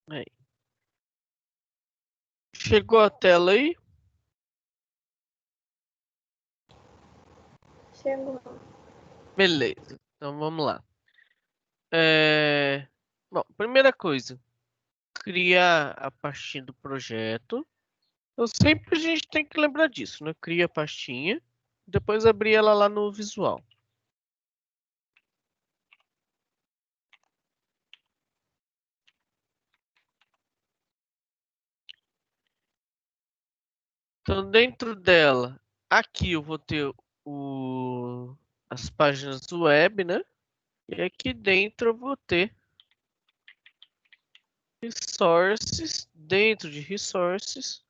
Aí. Chegou a tela aí? Chegou. Beleza, então vamos lá. Bom, primeira coisa, criar a pastinha do projeto. Então sempre a gente tem que lembrar disso, né? Cria a pastinha, depois abrir ela lá no visual. Então dentro dela, aqui eu vou ter as páginas web, né? E aqui dentro eu vou ter resources. Dentro de resources,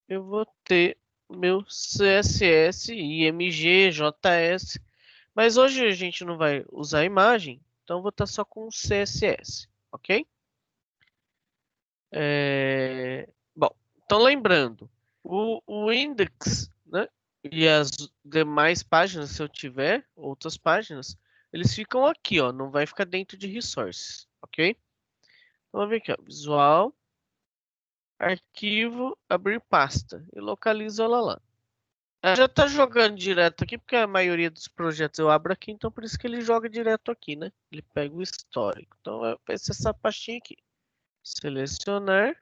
eu vou ter meu CSS, IMG, JS. Mas hoje a gente não vai usar imagem, então eu vou estar só com o CSS, ok? Bom, então lembrando, o index, né? E as demais páginas, se eu tiver outras páginas, eles ficam aqui, ó. Não vai ficar dentro de resources, ok? Então, vamos ver aqui, ó. Visual, arquivo, abrir pasta. E localizo ela lá. Ela já está jogando direto aqui, porque a maioria dos projetos eu abro aqui, então por isso que ele joga direto aqui, né? Ele pega o histórico. Então vai ser essa pastinha aqui. Selecionar.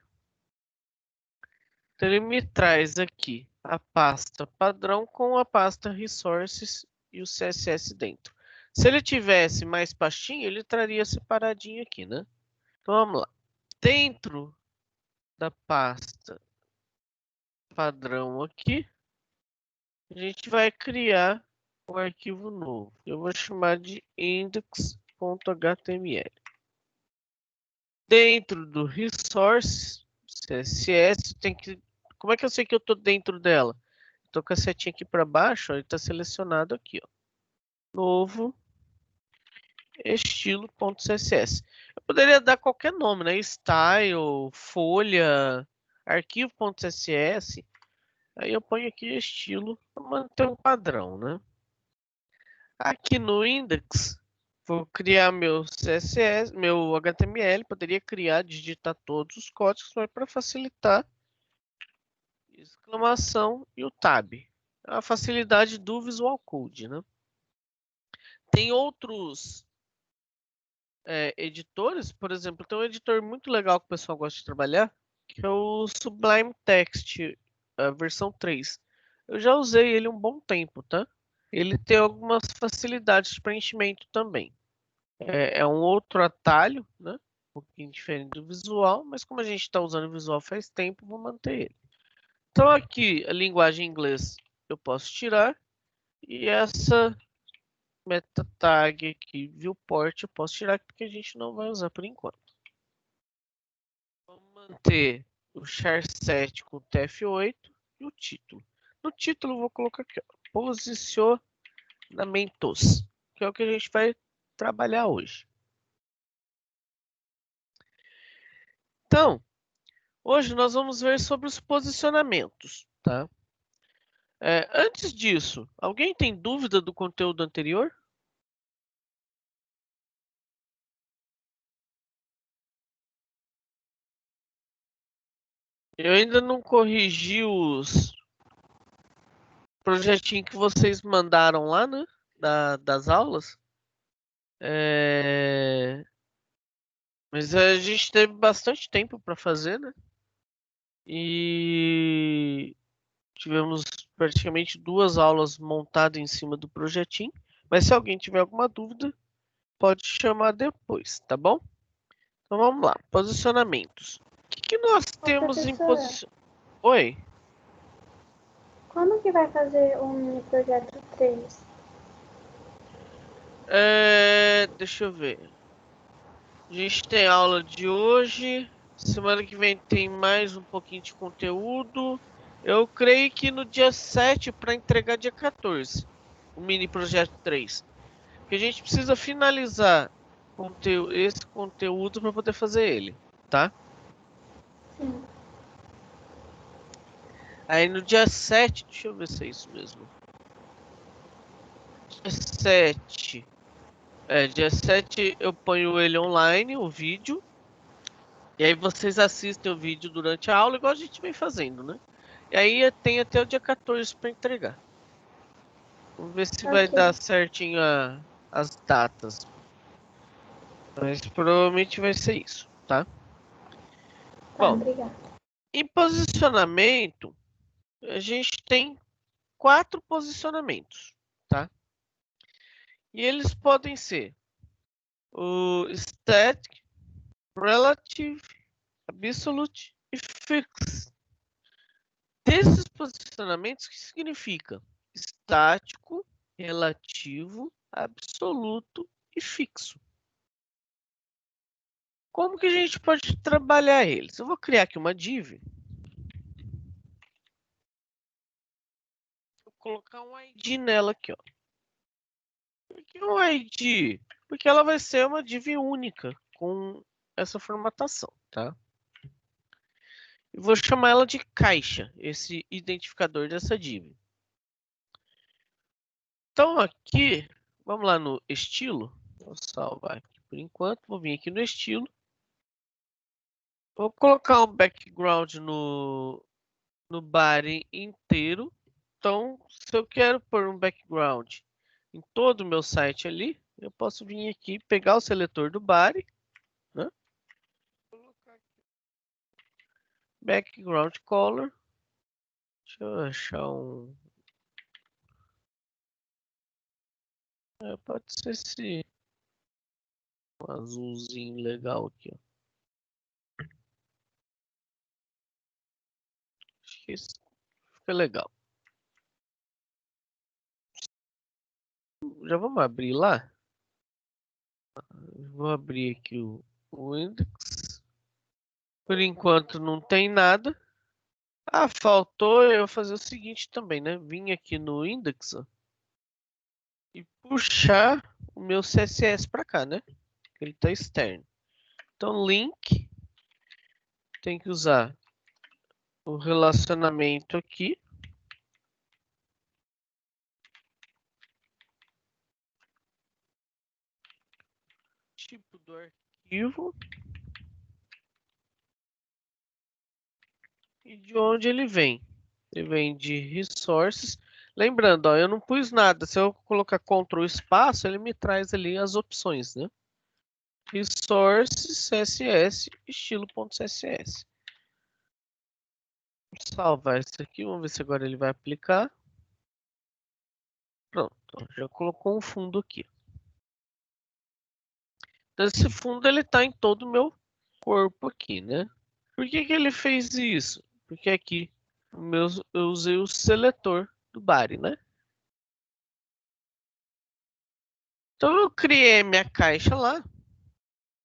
Então ele me traz aqui a pasta padrão com a pasta resources e o CSS dentro. Se ele tivesse mais pastinha, ele traria separadinho aqui, né? Então vamos lá. Dentro da pasta padrão aqui, a gente vai criar um arquivo novo. Eu vou chamar de index.html. Dentro do resource, CSS, tem que... Como é que eu sei que eu estou dentro dela? Estou com a setinha aqui para baixo, ó, ele está selecionado aqui, ó. Novo, estilo.css. Eu poderia dar qualquer nome, né? Style, folha, arquivo.css. Aí eu ponho aqui estilo para manter um padrão, né? Aqui no index, vou criar meu CSS, meu HTML, poderia criar, digitar todos os códigos, mas para facilitar, exclamação e o tab. A facilidade do Visual Code, né? Tem outros editores, por exemplo, tem um editor muito legal que o pessoal gosta de trabalhar, que é o Sublime Text, a versão 3. Eu já usei ele um bom tempo, tá? Ele tem algumas facilidades de preenchimento também. É um outro atalho, né? Um pouquinho diferente do visual, mas como a gente está usando o visual faz tempo, vou manter ele. Então aqui, a linguagem em inglês eu posso tirar, e essa meta tag aqui, viewport, eu posso tirar porque a gente não vai usar por enquanto. Vamos manter o char7 com TF8 e o título. No título eu vou colocar aqui, ó, posicionamentos, que é o que a gente vai trabalhar hoje. Então, hoje nós vamos ver sobre os posicionamentos, tá? Antes disso, alguém tem dúvida do conteúdo anterior? Eu ainda não corrigi os projetinhos que vocês mandaram lá, né? Das aulas. Mas a gente teve bastante tempo para fazer, né? E tivemos praticamente 2 aulas montadas em cima do projetinho. Mas se alguém tiver alguma dúvida, pode chamar depois, tá bom? Então vamos lá, posicionamentos. O que nós temos em posição? Oi? Quando que vai fazer o mini projeto 3? Deixa eu ver. A gente tem aula de hoje. Semana que vem tem mais um pouquinho de conteúdo. Eu creio que no dia 7 para entregar dia 14. O mini projeto 3. Porque a gente precisa finalizar esse conteúdo para poder fazer ele, tá? Sim. Aí no dia 7, deixa eu ver se é isso mesmo. Dia 7 Dia 7 eu ponho ele online, o vídeo. E aí vocês assistem o vídeo durante a aula, igual a gente vem fazendo, né? E aí tem até o dia 14 para entregar. Vamos ver se vai Ok. dar certinho as datas. Mas provavelmente vai ser isso, tá? Tá, Bom, obrigada. em posicionamento, a gente tem 4 posicionamentos, tá? E eles podem ser o static, relative, absolute e fixed. Desses posicionamentos, o que significa? Estático, relativo, absoluto e fixo. Como que a gente pode trabalhar eles? Eu vou criar aqui uma div. Vou colocar um ID nela aqui, ó. Por que um ID? Porque ela vai ser uma div única com essa formatação, tá? E vou chamar ela de caixa, esse identificador dessa div. Então aqui, vamos lá no estilo. Vou salvar aqui por enquanto. Vou vir aqui no estilo. Vou colocar um background no body inteiro. Então, se eu quero pôr um background em todo o meu site ali, eu posso vir aqui, pegar o seletor do body, né? Colocar aqui, background color. Deixa eu achar um... pode ser esse um azulzinho legal aqui, ó. Acho que esse fica legal. Já vamos abrir lá? Vou abrir aqui o index. Por enquanto não tem nada. Ah, faltou eu fazer o seguinte também, né? Vim aqui no index, ó, e puxar o meu CSS para cá, né? Ele está externo. Então, link tem que usar o relacionamento aqui. Tipo do arquivo. E de onde ele vem. Ele vem de resources. Lembrando, ó, eu não pus nada. Se eu colocar Ctrl espaço, ele me traz ali as opções, né? Resources, CSS, estilo.css. Vou salvar isso aqui. Vamos ver se agora ele vai aplicar. Pronto, ó, já colocou um fundo aqui. Então, esse fundo ele está em todo o meu corpo aqui, né? Por que ele fez isso? Porque aqui eu usei o seletor do body, né? Então eu criei minha caixa lá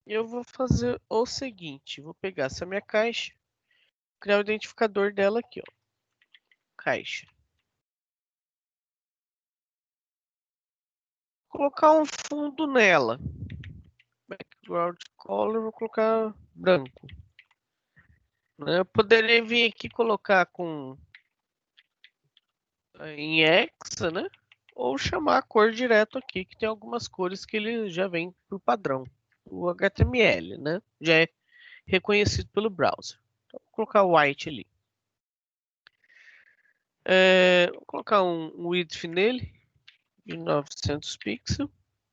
e eu vou fazer o seguinte: vou pegar essa minha caixa, criar o identificador dela aqui, ó, caixa. Colocar um fundo nela. Background color, vou colocar branco. Eu poderia vir aqui colocar em hexa, né? Ou chamar a cor direto aqui, que tem algumas cores que ele já vem por padrão. O HTML, né? Já é reconhecido pelo browser. Então, vou colocar white ali. Vou colocar um width nele, de 900 pixels.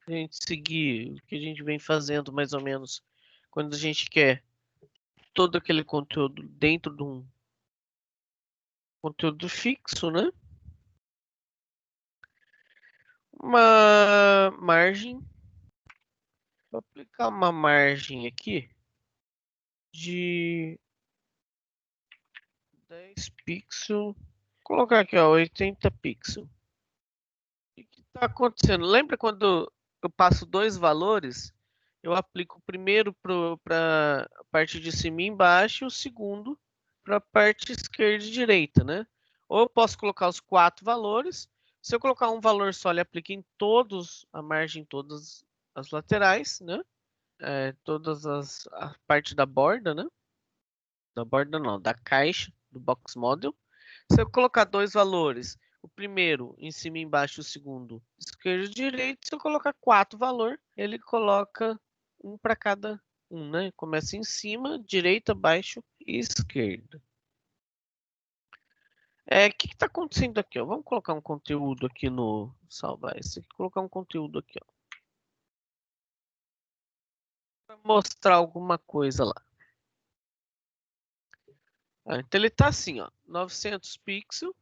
A gente seguir o que a gente vem fazendo mais ou menos quando a gente quer todo aquele conteúdo dentro de um conteúdo fixo, né? Uma margem. Vou aplicar uma margem aqui de 10 pixels. Vou colocar aqui, ó, 80 pixels. O que está acontecendo? Lembra quando eu passo dois valores? Eu aplico o primeiro para a parte de cima e embaixo e o segundo para a parte esquerda e direita, né? Ou eu posso colocar os 4 valores. Se eu colocar um valor só, ele aplica em todos, a margem em todas as laterais, né? Todas a parte da borda, né? Da borda não, da caixa do box model. Se eu colocar dois valores, o primeiro em cima e embaixo, o segundo esquerda e direita. Se eu colocar 4 valor, ele coloca um para cada um, né? Começa em cima, direita, baixo e esquerda. O que está acontecendo aqui? Ó? Vamos colocar um conteúdo aqui no salvar isso aqui, colocar um conteúdo aqui, ó, para mostrar alguma coisa lá. Então ele está assim, ó, 900 pixels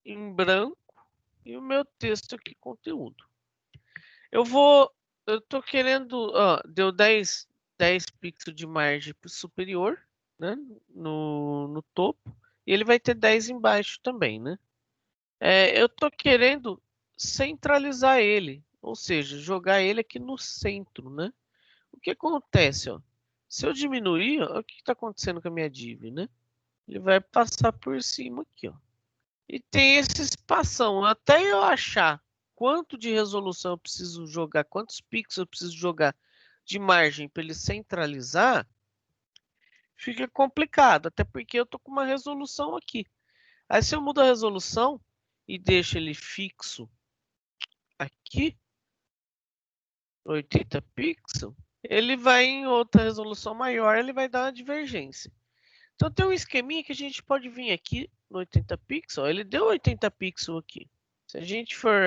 em branco e o meu texto aqui conteúdo. Eu tô querendo, ó, deu 10 pixels de margem superior, né, no topo, e ele vai ter 10 embaixo também, né? Eu tô querendo centralizar ele, ou seja, jogar ele aqui no centro, né? O que acontece, ó? Se eu diminuir, ó, o que está acontecendo com a minha div, né? Ele vai passar por cima aqui, ó. E tem esse espação, até eu achar quanto de resolução eu preciso jogar, quantos pixels eu preciso jogar de margem para ele centralizar, fica complicado, até porque eu tô com uma resolução aqui. Aí se eu mudo a resolução e deixo ele fixo aqui, 80 pixels, ele vai em outra resolução maior, ele vai dar uma divergência. Então tem um esqueminha que a gente pode vir aqui no 80 pixels, ó, ele deu 80 pixels aqui. Se a gente for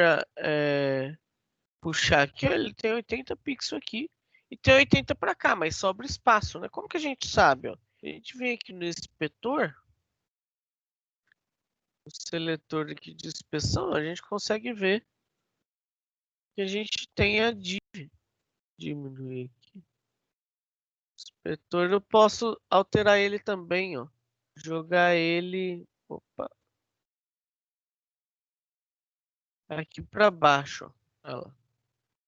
puxar aqui, ó, ele tem 80 pixels aqui e tem 80 para cá, mas sobra espaço, né? Como que a gente sabe? Ó? A gente vem aqui no inspetor, o seletor aqui de inspeção, a gente consegue ver que a gente tem a div. Diminuir aqui. Inspetor, eu posso alterar ele também, ó. Jogar ele, opa, aqui para baixo, ó. Olha lá.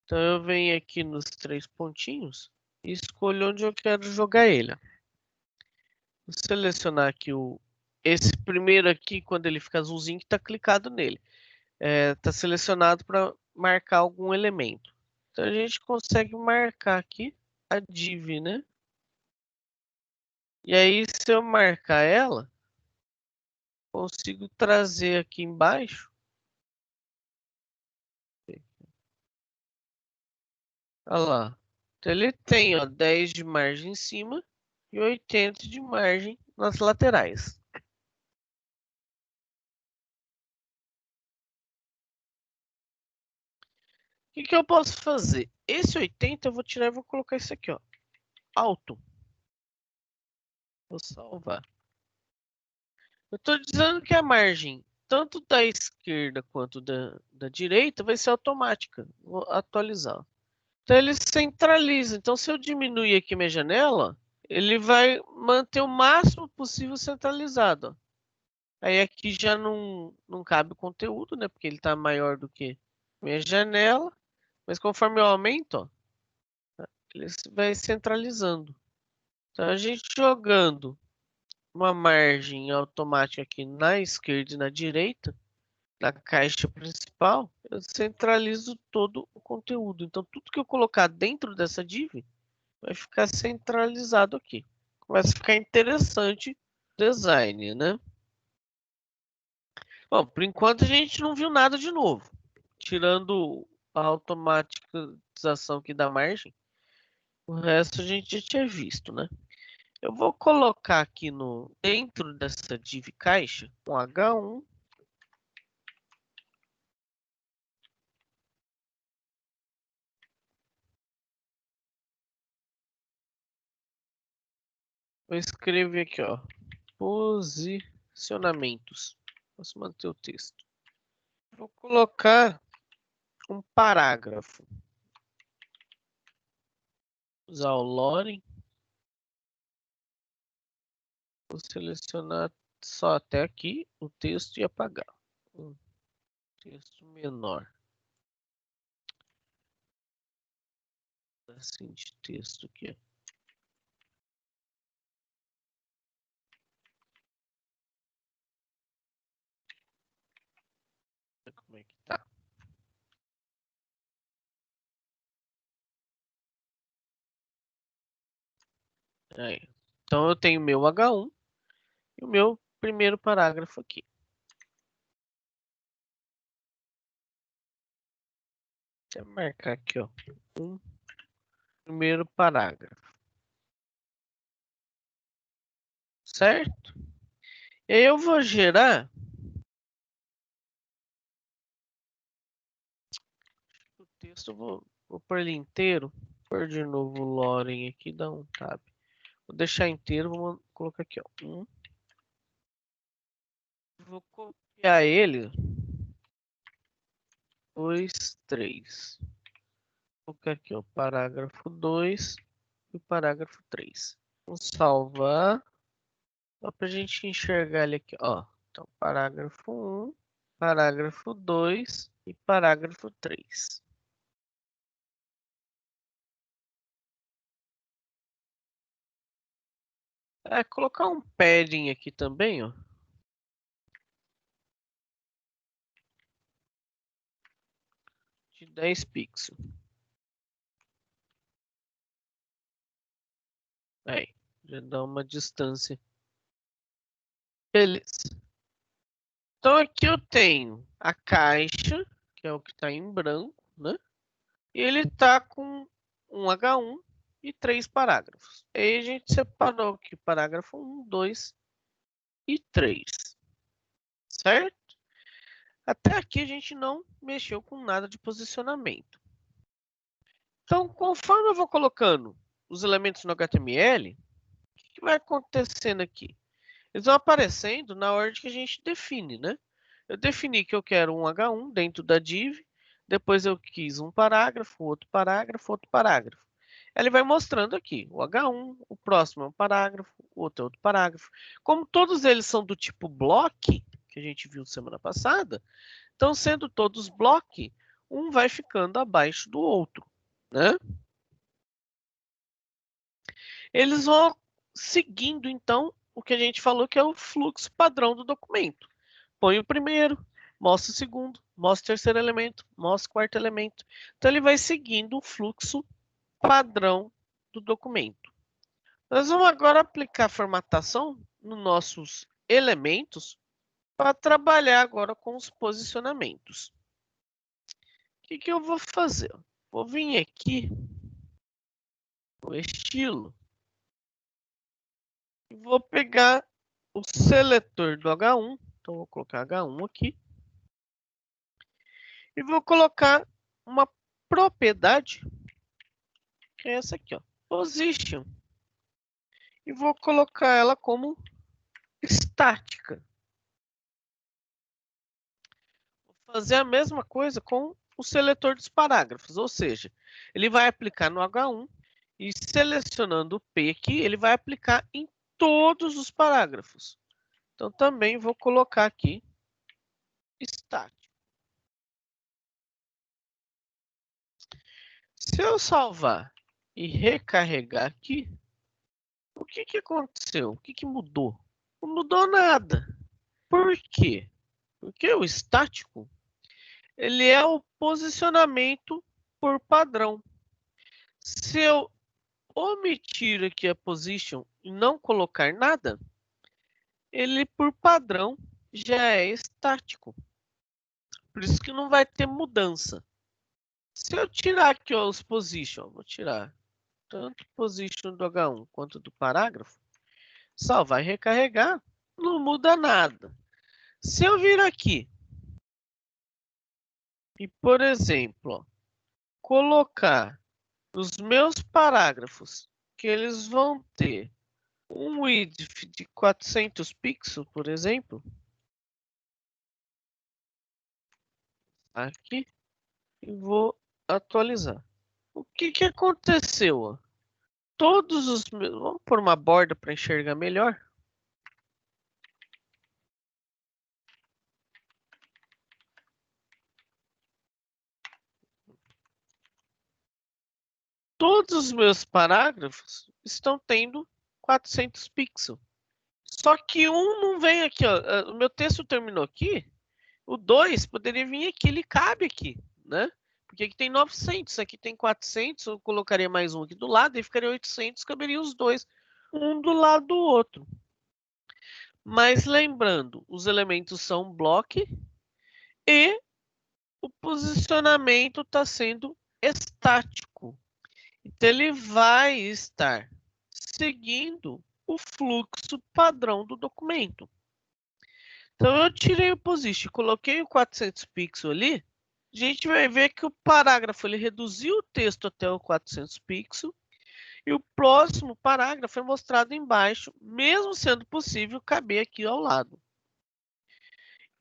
Então eu venho aqui nos 3 pontinhos e escolho onde eu quero jogar ele. Vou selecionar aqui esse primeiro aqui, quando ele fica azulzinho, que está clicado nele. Está selecionado para marcar algum elemento. Então a gente consegue marcar aqui a div, né? E aí, se eu marcar ela, consigo trazer aqui embaixo. Olha lá. Então ele tem, ó, 10 de margem em cima e 80 de margem nas laterais. O que eu posso fazer? Esse 80 eu vou tirar e vou colocar esse aqui, ó, alto. Vou salvar. Eu estou dizendo que a margem, tanto da esquerda quanto da direita, vai ser automática. Vou atualizar. Então ele centraliza. Então se eu diminuir aqui minha janela, ele vai manter o máximo possível centralizado. Aí aqui já não cabe o conteúdo, né? Porque ele está maior do que minha janela. Mas conforme eu aumento, ó, ele vai centralizando. Então a gente jogando uma margem automática aqui na esquerda e na direita, na caixa principal, eu centralizo todo o conteúdo. Então tudo que eu colocar dentro dessa div vai ficar centralizado aqui. Começa a ficar interessante o design, né? Bom, por enquanto a gente não viu nada de novo. Tirando a automatização aqui da margem, o resto a gente já tinha visto, né? Eu vou colocar aqui dentro dessa div caixa um H1. Vou escrever aqui, ó, posicionamentos. Posso manter o texto. Vou colocar um parágrafo. Usar o Loren. Vou selecionar só até aqui o texto e apagar. Um texto menor. Assim de texto aqui. Como é que tá? Aí. Então eu tenho o meu H1 e o meu primeiro parágrafo aqui. Deixa eu marcar aqui, ó. Primeiro parágrafo. Certo? E aí eu vou gerar o texto, vou pôr ele inteiro. Vou pôr de novo o Loren aqui, dá um tab. Vou deixar inteiro, vou colocar aqui, ó. Vou copiar ele. 2, 3. Vou colocar aqui, ó, parágrafo 2 e o parágrafo 3. Vou salvar. Só pra gente enxergar ele aqui, ó. Então, parágrafo 1, parágrafo 2 e parágrafo 3. Colocar um padding aqui também, ó. De 10 pixels. Aí, já dá uma distância. Beleza. Então aqui eu tenho a caixa, que é o que está em branco, né? E ele está com um H1 e 3 parágrafos. Aí a gente separou aqui parágrafo 1, 2 e 3. Certo? Até aqui a gente não mexeu com nada de posicionamento. Então, conforme eu vou colocando os elementos no HTML, o que vai acontecendo aqui? Eles vão aparecendo na ordem que a gente define, né? Eu defini que eu quero um H1 dentro da div, depois eu quis um parágrafo, outro parágrafo, outro parágrafo. Ele vai mostrando aqui o H1, o próximo é um parágrafo, o outro é outro parágrafo. Como todos eles são do tipo block, que a gente viu semana passada, então sendo todos block, um vai ficando abaixo do outro, né? Eles vão seguindo, então, o que a gente falou que é o fluxo padrão do documento. Põe o primeiro, mostra o segundo, mostra o terceiro elemento, mostra o quarto elemento. Então, ele vai seguindo o fluxo padrão do documento. Nós vamos agora aplicar a formatação nos nossos elementos para trabalhar agora com os posicionamentos. O que eu vou fazer? Vou vir aqui no estilo e vou pegar o seletor do H1. Então, vou colocar H1 aqui. E vou colocar uma propriedade, que é essa aqui, ó, position. E vou colocar ela como estática. Vou fazer a mesma coisa com o seletor dos parágrafos, ou seja, ele vai aplicar no H1 e selecionando o P aqui, ele vai aplicar em todos os parágrafos. Então, também vou colocar aqui estático. Se eu salvar e recarregar aqui, o que aconteceu? O que mudou? Não mudou nada. Por quê? Porque o estático, ele é o posicionamento por padrão. Se eu omitir aqui a position e não colocar nada, ele por padrão já é estático. Por isso que não vai ter mudança. Se eu tirar aqui ó, os position, vou tirar tanto position do H1 quanto do parágrafo, só vai recarregar, não muda nada. Se eu vir aqui e, por exemplo, ó, colocar os meus parágrafos, que eles vão ter um width de 400 pixels, por exemplo, aqui, e vou atualizar. O que aconteceu? Todos os meus... Vamos pôr uma borda para enxergar melhor. Todos os meus parágrafos estão tendo 400 pixels. Só que um não vem aqui, ó. O meu texto terminou aqui. O 2 poderia vir aqui, ele cabe aqui, né? Porque aqui tem 900, aqui tem 400, eu colocaria mais um aqui do lado, e ficaria 800, caberia os dois, um do lado do outro. Mas lembrando, os elementos são block e o posicionamento está sendo estático. Então, ele vai estar seguindo o fluxo padrão do documento. Então, eu tirei o position, coloquei o 400 pixels ali. A gente vai ver que o parágrafo ele reduziu o texto até o 400 pixels. E o próximo parágrafo é mostrado embaixo, mesmo sendo possível caber aqui ao lado.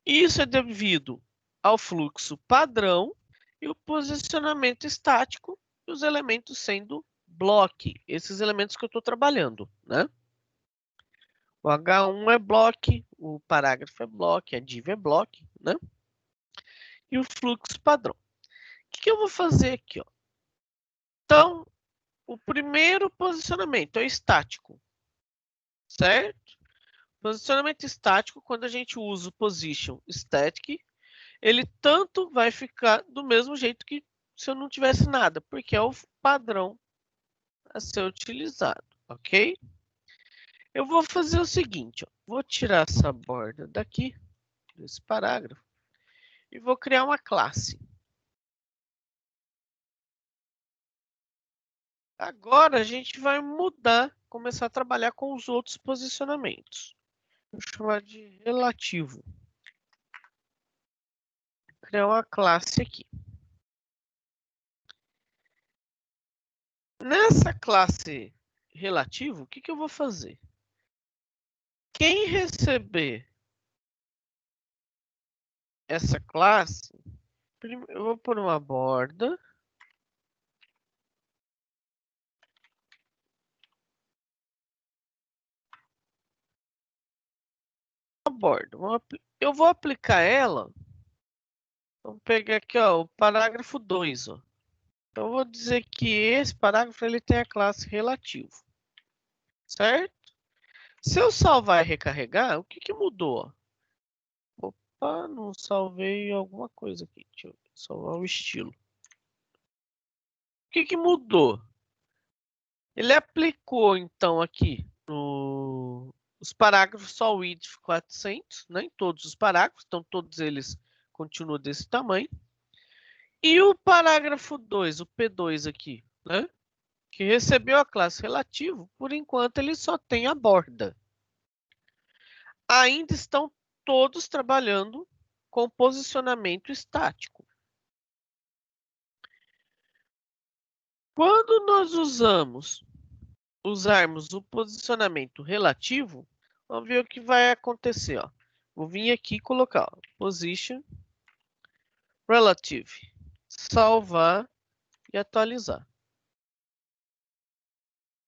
Isso é devido ao fluxo padrão e o posicionamento estático, e os elementos sendo block, esses elementos que eu estou trabalhando, né? O H1 é block, o parágrafo é block, a div é block, né? E o fluxo padrão. O que eu vou fazer aqui, ó? Então, o primeiro posicionamento é estático, certo? Posicionamento estático, quando a gente usa o position static, ele tanto vai ficar do mesmo jeito que se eu não tivesse nada, porque é o padrão a ser utilizado, ok? Eu vou fazer o seguinte, ó, vou tirar essa borda daqui, desse parágrafo, e vou criar uma classe. Agora a gente vai mudar, começar a trabalhar com os outros posicionamentos. Vou chamar de relativo. Vou criar uma classe aqui. Nessa classe relativo, o que eu vou fazer? Quem receber essa classe, eu vou pôr uma borda. A borda. Eu vou aplicar ela. Vamos pegar aqui, ó, o parágrafo 2. Ó. Então, eu vou dizer que esse parágrafo ele tem a classe relativo. Certo? Se eu salvar e recarregar, o que mudou? Opa, não salvei alguma coisa aqui. Deixa eu salvar o estilo. O que mudou? Ele aplicou, então, aqui os parágrafos só o id 400, né, em todos os parágrafos, então todos eles continuam desse tamanho. E o parágrafo 2, o P2 aqui, né, que recebeu a classe relativo, por enquanto ele só tem a borda. Ainda estão todos trabalhando com posicionamento estático. Quando nós usarmos o posicionamento relativo, vamos ver o que vai acontecer. Ó. Vou vir aqui e colocar ó, position relative, salvar e atualizar.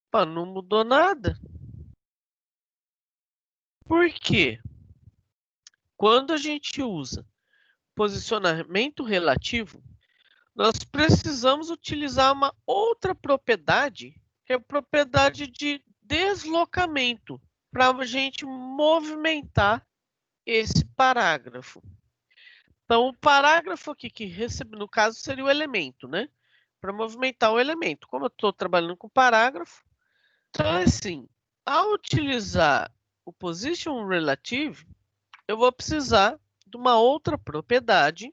Opa, não mudou nada. Por quê? Quando a gente usa posicionamento relativo, nós precisamos utilizar uma outra propriedade, que é a propriedade de deslocamento, para a gente movimentar esse parágrafo. Então, o parágrafo aqui que recebe, no caso, seria o elemento, né? Para movimentar o elemento. Como eu estou trabalhando com parágrafo, então, assim, ao utilizar o position relative, eu vou precisar de uma outra propriedade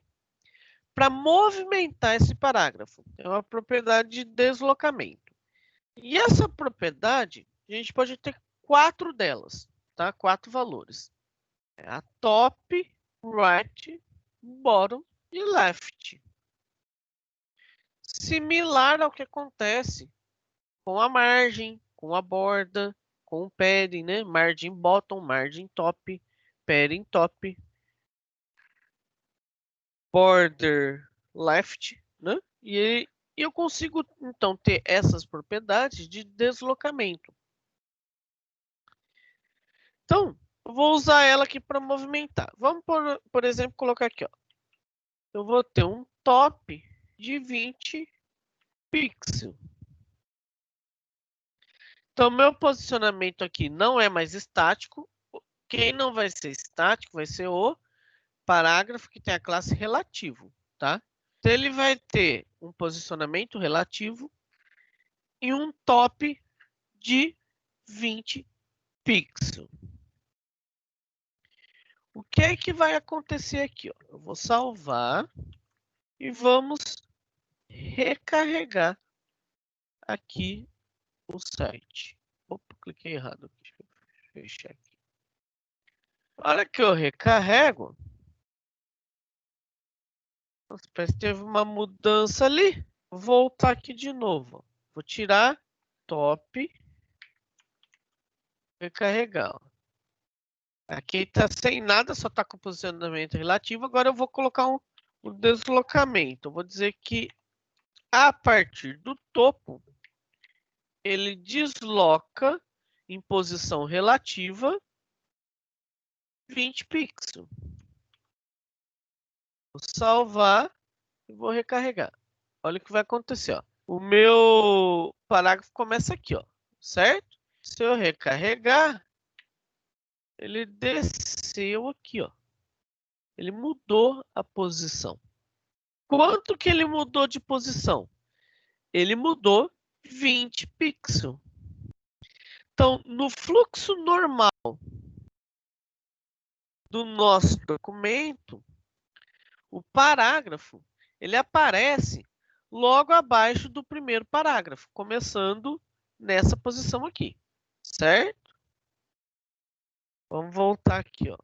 para movimentar esse parágrafo. É uma propriedade de deslocamento. E essa propriedade, a gente pode ter 4 delas, tá? 4 valores. É a top, right, bottom e left. Similar ao que acontece com a margem, com a borda, com o padding, né? Margin bottom, margin top, padding top, border left, né? E eu consigo, então, ter essas propriedades de deslocamento. Então, eu vou usar ela aqui para movimentar. Vamos, por exemplo, colocar aqui. Ó. Eu vou ter um top de 20 pixels. Então, meu posicionamento aqui não é mais estático. Quem não vai ser estático vai ser o parágrafo que tem a classe relativo, tá? Então, ele vai ter um posicionamento relativo e um top de 20 pixels. O que é que vai acontecer aqui? Ó? Eu vou salvar e vamos recarregar aqui o site. Opa, cliquei errado aqui. Deixa eu fechar aqui. Na hora que eu recarrego, parece que teve uma mudança ali. Vou voltar aqui de novo. Vou tirar top, recarregar. Aqui está sem nada, só está com posicionamento relativo. Agora eu vou colocar um deslocamento. Eu vou dizer que a partir do topo, ele desloca em posição relativa 20 pixels. Vou salvar e vou recarregar. Olha o que vai acontecer. Ó. O meu parágrafo começa aqui, ó, certo? Se eu recarregar, ele desceu aqui, ó. Ele mudou a posição. Quanto que ele mudou de posição? Ele mudou 20 pixels. Então, no fluxo normal do nosso documento, o parágrafo, ele aparece logo abaixo do primeiro parágrafo, começando nessa posição aqui, certo? Vamos voltar aqui, ó.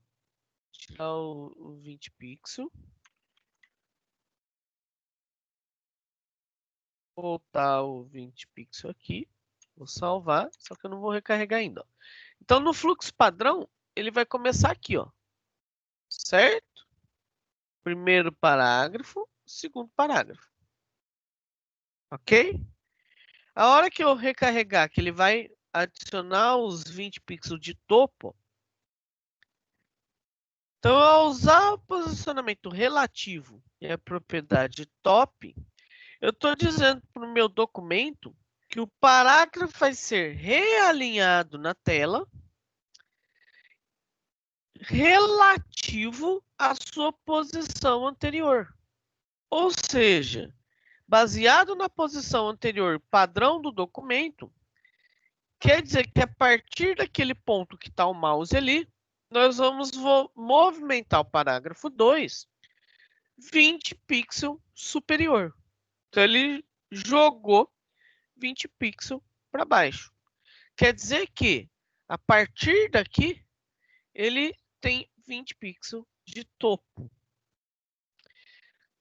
Tirar o 20 pixels. Voltar o 20 pixels aqui. Vou salvar, só que eu não vou recarregar ainda. Ó. Então, no fluxo padrão, ele vai começar aqui, ó. Certo? Primeiro parágrafo, segundo parágrafo. Ok? A hora que eu recarregar, que ele vai adicionar os 20 pixels de topo. Então, ao usar o posicionamento relativo e a propriedade top, eu estou dizendo para o meu documento que o parágrafo vai ser realinhado na tela relativo à sua posição anterior. Ou seja, baseado na posição anterior padrão do documento, quer dizer que a partir daquele ponto que está o mouse ali, nós vamos movimentar o parágrafo 2 20 pixels superior. Então, ele jogou 20 pixels para baixo. Quer dizer que, a partir daqui, ele tem 20 pixels de topo.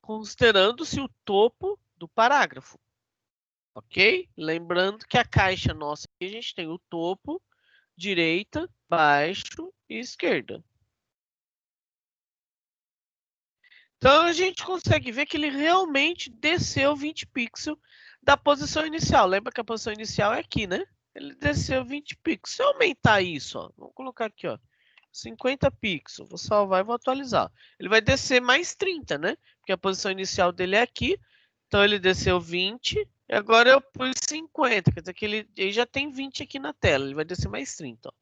Considerando-se o topo do parágrafo. Ok? Lembrando que a caixa nossa aqui, a gente tem o topo, direita, baixo e esquerda. Então, a gente consegue ver que ele realmente desceu 20 pixels da posição inicial. Lembra que a posição inicial é aqui, né? Ele desceu 20 pixels. Se eu aumentar isso, ó, vamos colocar aqui, ó, 50 pixels. Vou salvar e vou atualizar. Ele vai descer mais 30, né? Porque a posição inicial dele é aqui. Então, ele desceu 20. E agora eu pus 50. Quer dizer que ele já tem 20 aqui na tela. Ele vai descer mais 30. Ó.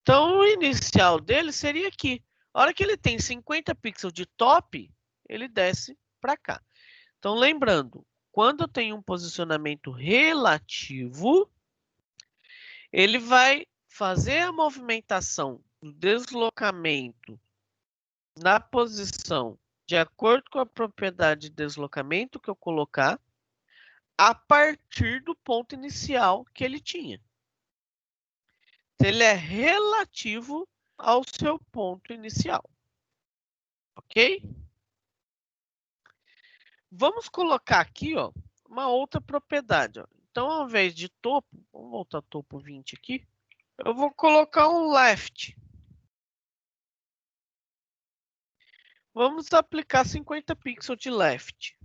Então, o inicial dele seria aqui. A hora que ele tem 50 pixels de top, ele desce para cá. Então, lembrando, quando eu tenho um posicionamento relativo, ele vai fazer a movimentação do deslocamento na posição de acordo com a propriedade de deslocamento que eu colocar, a partir do ponto inicial que ele tinha. Ele é relativo ao seu ponto inicial. Ok? Vamos colocar aqui, ó, uma outra propriedade. Ó. Então, ao invés de topo, vamos voltar topo 20 aqui, eu vou colocar um left. Vamos aplicar 50 pixels de left.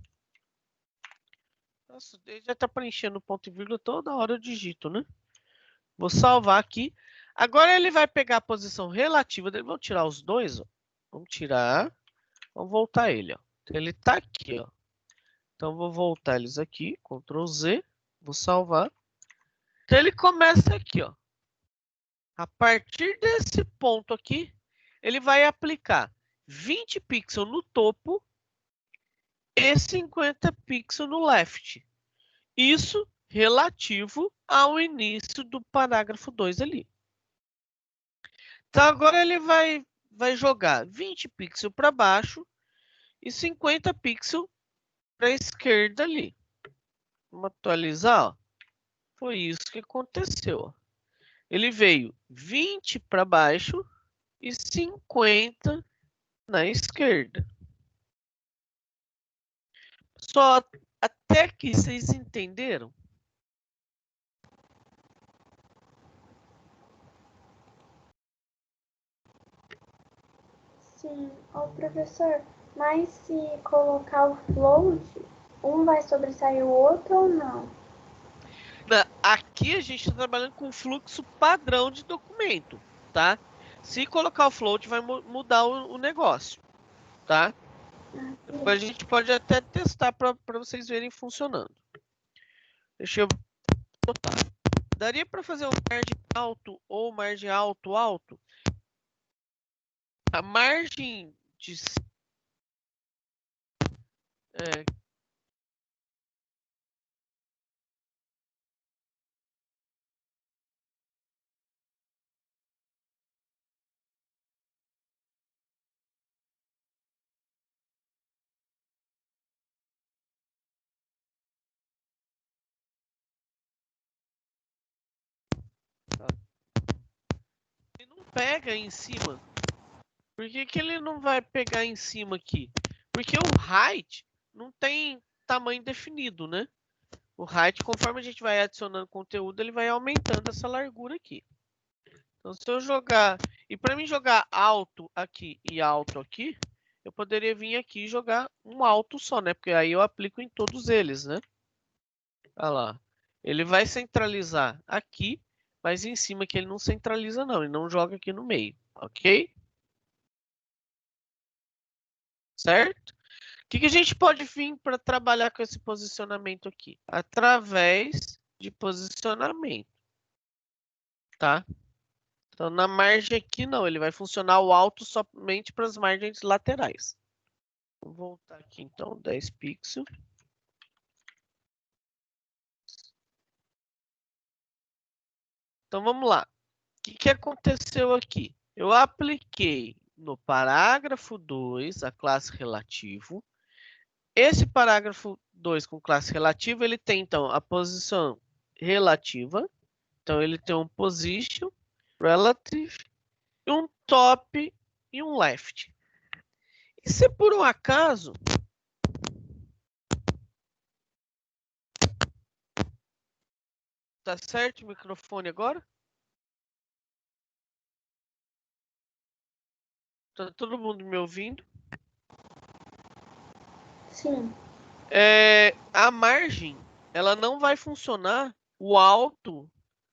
Nossa, ele já está preenchendo ponto e vírgula toda hora eu digito, né? Vou salvar aqui. Agora ele vai pegar a posição relativa dele. Vamos tirar os dois, ó. Vamos tirar. Vamos voltar ele, ó. Ele está aqui, ó. Então, vou voltar eles aqui. Ctrl Z. Vou salvar. Então, ele começa aqui, ó. A partir desse ponto aqui, ele vai aplicar 20 pixels no topo e 50 pixels no left. Isso relativo ao início do parágrafo 2 ali. Então, agora ele vai jogar 20 pixels para baixo e 50 pixels para a esquerda ali. Vamos atualizar, ó. Foi isso que aconteceu, ó. Ele veio 20 para baixo e 50 na esquerda. Só até aqui vocês entenderam? Sim, ô professor, mas se colocar o float, um vai sobressair o outro ou não? Aqui a gente está trabalhando com fluxo padrão de documento, tá? Se colocar o float vai mudar o negócio, tá? Depois a gente pode até testar para vocês verem funcionando. Deixa eu botar. Daria para fazer um margem alto ou margem alto? A margem de ele não pega em cima. Por que ele não vai pegar em cima aqui? Porque o height não tem tamanho definido, né? O height, conforme a gente vai adicionando conteúdo, ele vai aumentando essa largura aqui. Então, se eu jogar... E para mim jogar alto aqui e alto aqui, eu poderia vir aqui e jogar um alto só, né? Porque aí eu aplico em todos eles, né? Olha lá. Ele vai centralizar aqui, mas em cima que ele não centraliza não. Ele não joga aqui no meio, ok? Certo? O que a gente pode vir para trabalhar com esse posicionamento aqui? Através de posicionamento, tá? Então, na margem aqui, não. Ele vai funcionar o alto somente para as margens laterais. Vou voltar aqui, então, 10 pixels. Então, vamos lá. O que aconteceu aqui? Eu apliquei no parágrafo 2 a classe relativo. Esse parágrafo 2 com classe relativa, ele tem, então, a posição relativa. Então, ele tem um position, relative, um top e um left. E se por um acaso... Tá certo o microfone agora? Tá todo mundo me ouvindo? Sim. A margem, ela não vai funcionar o alto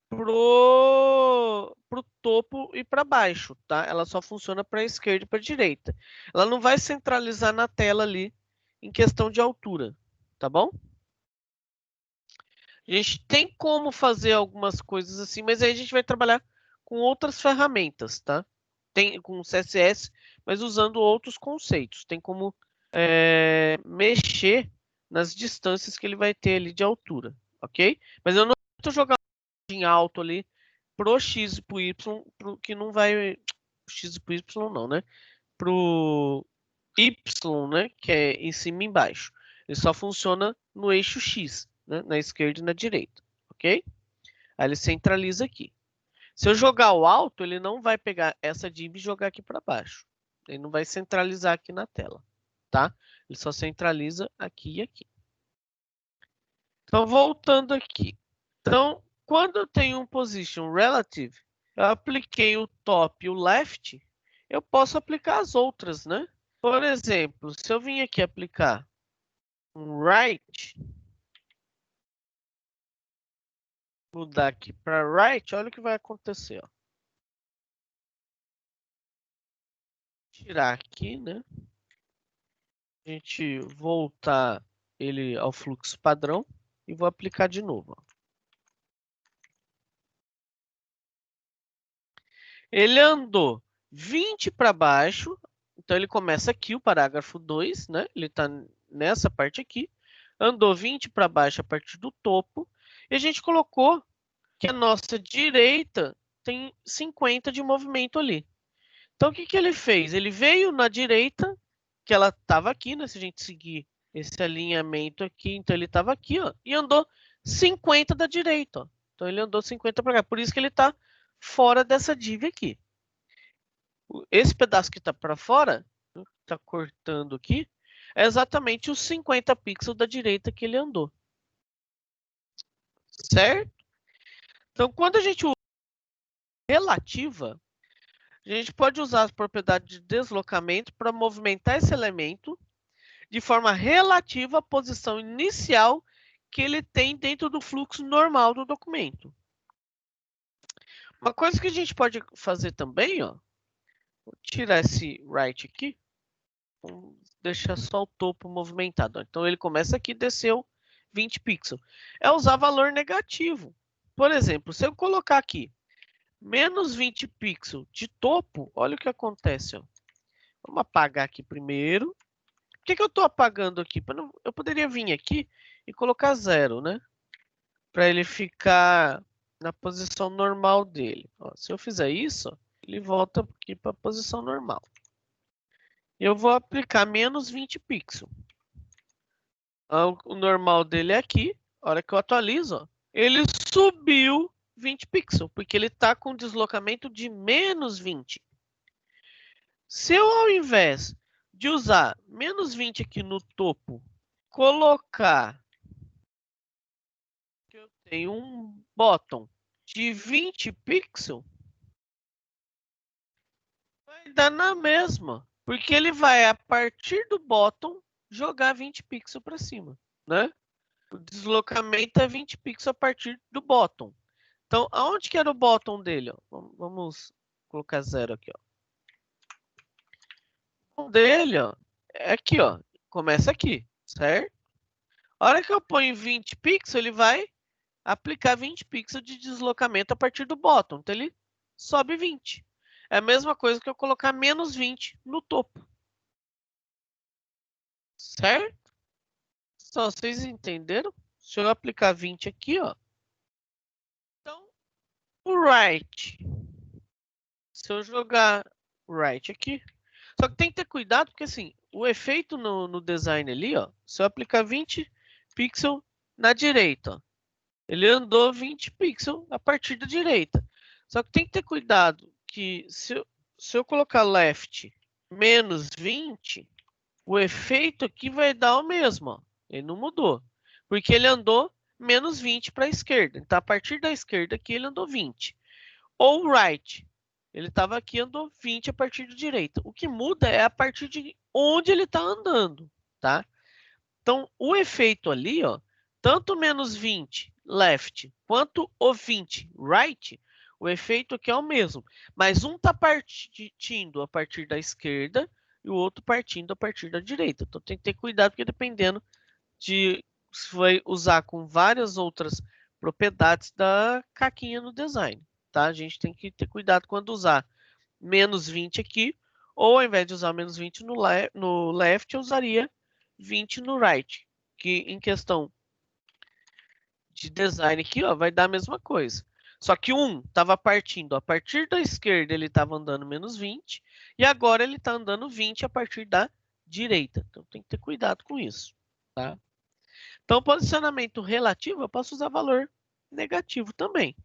pro topo e para baixo, tá? Ela só funciona para a esquerda e para a direita. Ela não vai centralizar na tela ali em questão de altura, tá bom? A gente tem como fazer algumas coisas assim, mas aí a gente vai trabalhar com outras ferramentas, tá? Tem com CSS, mas usando outros conceitos. Tem como mexer nas distâncias que ele vai ter ali de altura, ok? Mas eu não estou jogando em alto ali pro X e pro Y, que não vai... X e pro Y não, né? Pro Y, né? Que é em cima e embaixo. Ele só funciona no eixo X, né? Na esquerda e na direita, ok? Aí ele centraliza aqui. Se eu jogar o alto, ele não vai pegar essa div e jogar aqui para baixo. Ele não vai centralizar aqui na tela, tá? Ele só centraliza aqui e aqui. Então, voltando aqui. Então, quando eu tenho um position relative, eu apliquei o top e o left, eu posso aplicar as outras, né? Por exemplo, se eu vim aqui aplicar um right, mudar aqui para right, olha o que vai acontecer, ó. Tirar aqui, né? A gente voltar ele ao fluxo padrão e vou aplicar de novo. Ele andou 20 para baixo, então ele começa aqui o parágrafo 2, né? Ele está nessa parte aqui. Andou 20 para baixo a partir do topo e a gente colocou que a nossa direita tem 50 de movimento ali. Então o que ele fez? Ele veio na direita que ela estava aqui, né? Se a gente seguir esse alinhamento aqui, então ele estava aqui, ó, e andou 50 da direita, ó. Então ele andou 50 para cá, por isso que ele está fora dessa div aqui. Esse pedaço que está para fora, está cortando aqui, é exatamente os 50 pixels da direita que ele andou. Certo? Então, quando a gente usa relativa, a gente pode usar as propriedades de deslocamento para movimentar esse elemento de forma relativa à posição inicial que ele tem dentro do fluxo normal do documento. Uma coisa que a gente pode fazer também, ó, vou tirar esse right aqui, vamos deixar só o topo movimentado. Então ele começa aqui e desceu 20 pixels. É usar valor negativo. Por exemplo, se eu colocar aqui menos 20 pixels de topo, olha o que acontece. Ó. Vamos apagar aqui primeiro. Por que eu estou apagando aqui? Eu poderia vir aqui e colocar 0, né? Para ele ficar na posição normal dele. Ó, se eu fizer isso, ele volta aqui para a posição normal. Eu vou aplicar menos 20 pixels. O normal dele é aqui. A hora que eu atualizo, ó, ele subiu 20 pixels, porque ele está com deslocamento de menos 20. Se eu, ao invés de usar menos 20 aqui no topo, colocar que eu tenho um bottom de 20 pixels, vai dar na mesma, porque ele vai, a partir do bottom, jogar 20 pixels para cima, né? O deslocamento é 20 pixels a partir do bottom. Então, aonde que era o bottom dele? Ó? Vamos colocar 0 aqui. Ó. O dele, ó, é aqui, ó. Começa aqui, certo? A hora que eu ponho 20 pixels, ele vai aplicar 20 pixels de deslocamento a partir do bottom. Então, ele sobe 20. É a mesma coisa que eu colocar menos 20 no topo. Certo? Só vocês entenderam? Se eu aplicar 20 aqui, ó. Então, o right. Se eu jogar right aqui. Só que tem que ter cuidado, porque assim, o efeito no design ali, ó. Se eu aplicar 20 pixels na direita, ó, ele andou 20 pixels a partir da direita. Só que tem que ter cuidado que se eu colocar left menos 20, o efeito aqui vai dar o mesmo. Ó. Ele não mudou. Porque ele andou menos 20 para a esquerda. Então, a partir da esquerda aqui, ele andou 20. Ou right. Ele estava aqui, andou 20 a partir da direita. O que muda é a partir de onde ele está andando. Tá? Então, o efeito ali, ó, tanto menos 20 left quanto o 20 right, o efeito aqui é o mesmo. Mas um está partindo a partir da esquerda e o outro partindo a partir da direita. Então tem que ter cuidado, porque dependendo de se vai usar com várias outras propriedades da caquinha no design. Tá? A gente tem que ter cuidado quando usar menos 20 aqui, ou ao invés de usar menos 20 no left, eu usaria 20 no right, que em questão de design aqui, ó, vai dar a mesma coisa. Só que um estava partindo a partir da esquerda, ele estava andando menos 20, e agora ele está andando 20 a partir da direita. Então tem que ter cuidado com isso. Tá? Então, posicionamento relativo, eu posso usar valor negativo também.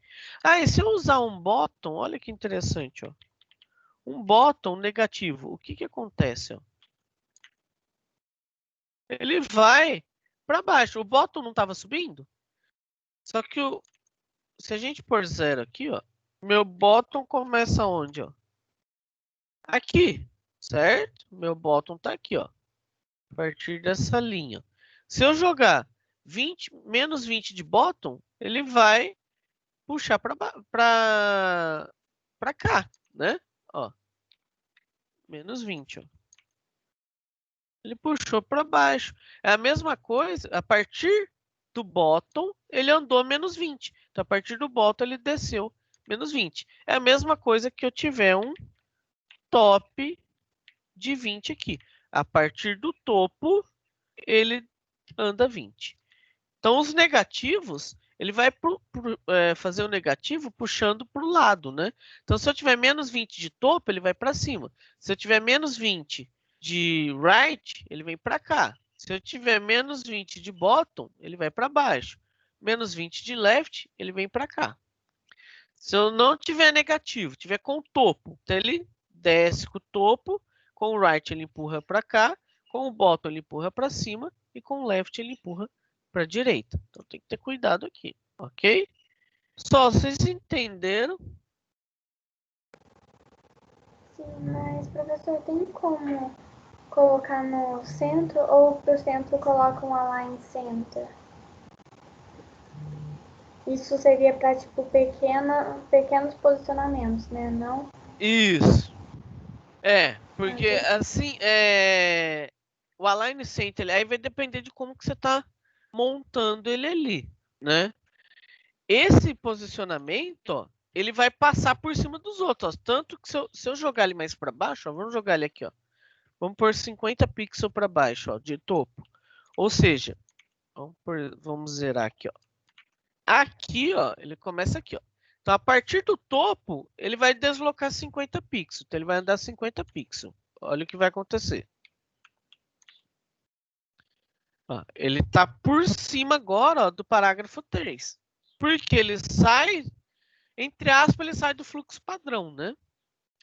Ah, e se eu usar um bottom, olha que interessante, ó. Um bottom negativo, o que que acontece? Ó? Ele vai para baixo. O bottom não estava subindo? Só que se a gente pôr 0 aqui, ó, meu bottom começa onde? Ó? Aqui, certo? Meu bottom está aqui, ó, a partir dessa linha. Se eu jogar 20, menos 20 de bottom, ele vai puxar para cá, né? Ó, menos 20, ó. Ele puxou para baixo. É a mesma coisa, a partir do bottom, ele andou menos 20. Então, a partir do bottom, ele desceu menos 20. É a mesma coisa que eu tiver um top de 20 aqui. A partir do topo, ele anda 20. Então, os negativos, ele vai fazer o negativo puxando para o lado, né? Então, se eu tiver menos 20 de topo, ele vai para cima. Se eu tiver menos 20 de right, ele vem para cá. Se eu tiver menos 20 de bottom, ele vai para baixo. Menos 20 de left, ele vem para cá. Se eu não tiver negativo, tiver com o topo, então ele desce com o topo, com o right ele empurra para cá, com o bottom ele empurra para cima e com o left ele empurra para a direita. Então tem que ter cuidado aqui, ok? Só vocês entenderam? Sim, mas professor, tem como colocar no centro ou pro centro coloca um align center? Isso seria para tipo pequenos posicionamentos, né? Não? Isso. Porque assim, o align center aí vai depender de como que você está montando ele ali, né? Esse posicionamento, ó, ele vai passar por cima dos outros, ó. Tanto que se eu jogar ele mais para baixo, ó, vamos jogar ele aqui, ó. Vamos pôr 50 pixels para baixo, ó, de topo. Ou seja, vamos zerar aqui, ó. Aqui, ó, ele começa aqui, ó. Então, a partir do topo, ele vai deslocar 50 pixels. Então, ele vai andar 50 pixels. Olha o que vai acontecer. Ó, ele está por cima agora, ó, do parágrafo 3. Porque ele sai, entre aspas, ele sai do fluxo padrão, né?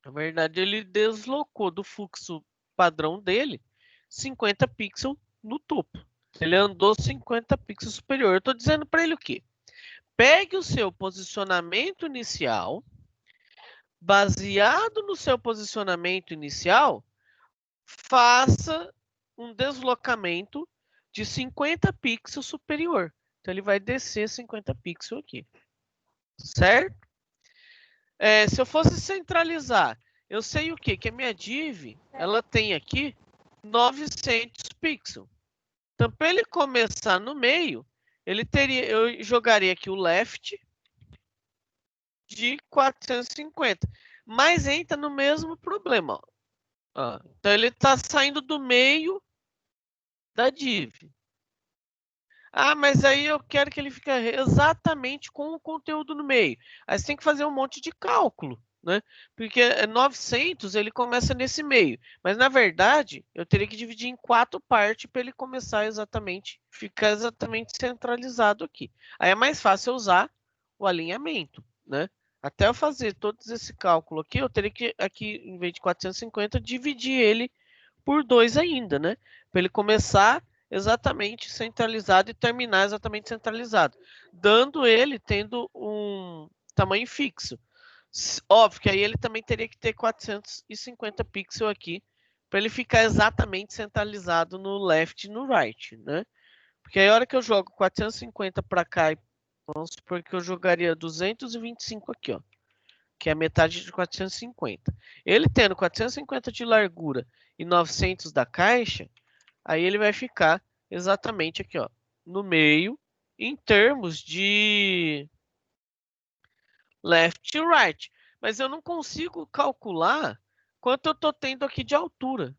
Na verdade, ele deslocou do fluxo padrão dele 50 pixels no topo. Ele andou 50 pixels superior. Eu estou dizendo para ele o quê? Pegue o seu posicionamento inicial, baseado no seu posicionamento inicial, faça um deslocamento de 50 pixels superior. Então, ele vai descer 50 pixels aqui. Certo? Se eu fosse centralizar, eu sei o quê? Que a minha div, ela tem aqui 900 pixels. Então, para ele começar no meio, eu jogaria aqui o left de 450. Mas entra no mesmo problema. Ó. Então, ele está saindo do meio da div. Ah, mas aí eu quero que ele fique exatamente com o conteúdo no meio. Aí você tem que fazer um monte de cálculo, né? Porque 900 ele começa nesse meio. Mas, na verdade, eu teria que dividir em 4 partes para ele começar exatamente, ficar exatamente centralizado aqui. Aí é mais fácil eu usar o alinhamento, né? Até eu fazer todo esse cálculo aqui, eu teria que, aqui, em vez de 450, dividir ele por 2 ainda, né? Para ele começar exatamente centralizado e terminar exatamente centralizado, tendo um tamanho fixo. Óbvio que aí ele também teria que ter 450 pixels aqui para ele ficar exatamente centralizado no left e no right, né? Porque aí a hora que eu jogo 450 para cá, vamos supor que eu jogaria 225 aqui, ó, que é a metade de 450. Ele tendo 450 de largura e 900 da caixa, aí ele vai ficar exatamente aqui, ó, no meio, em termos de left e right. Mas eu não consigo calcular quanto eu estou tendo aqui de altura.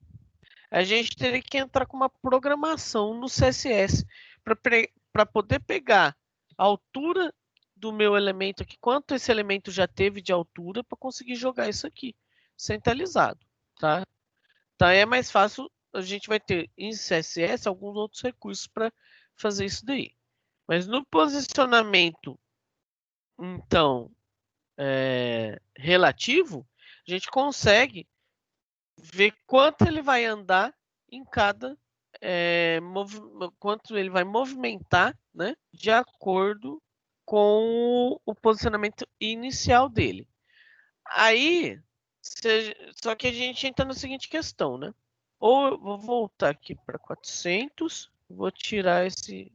A gente teria que entrar com uma programação no CSS para poder pegar a altura do meu elemento aqui, quanto esse elemento já teve de altura, para conseguir jogar isso aqui centralizado, tá? Então é mais fácil, a gente vai ter em CSS alguns outros recursos para fazer isso daí. Mas no posicionamento, então, relativo, a gente consegue ver quanto ele vai andar em cada quanto ele vai movimentar, né, de acordo com o posicionamento inicial dele. Aí, só que a gente entra na seguinte questão, né? Ou eu vou voltar aqui para 400, vou tirar esse...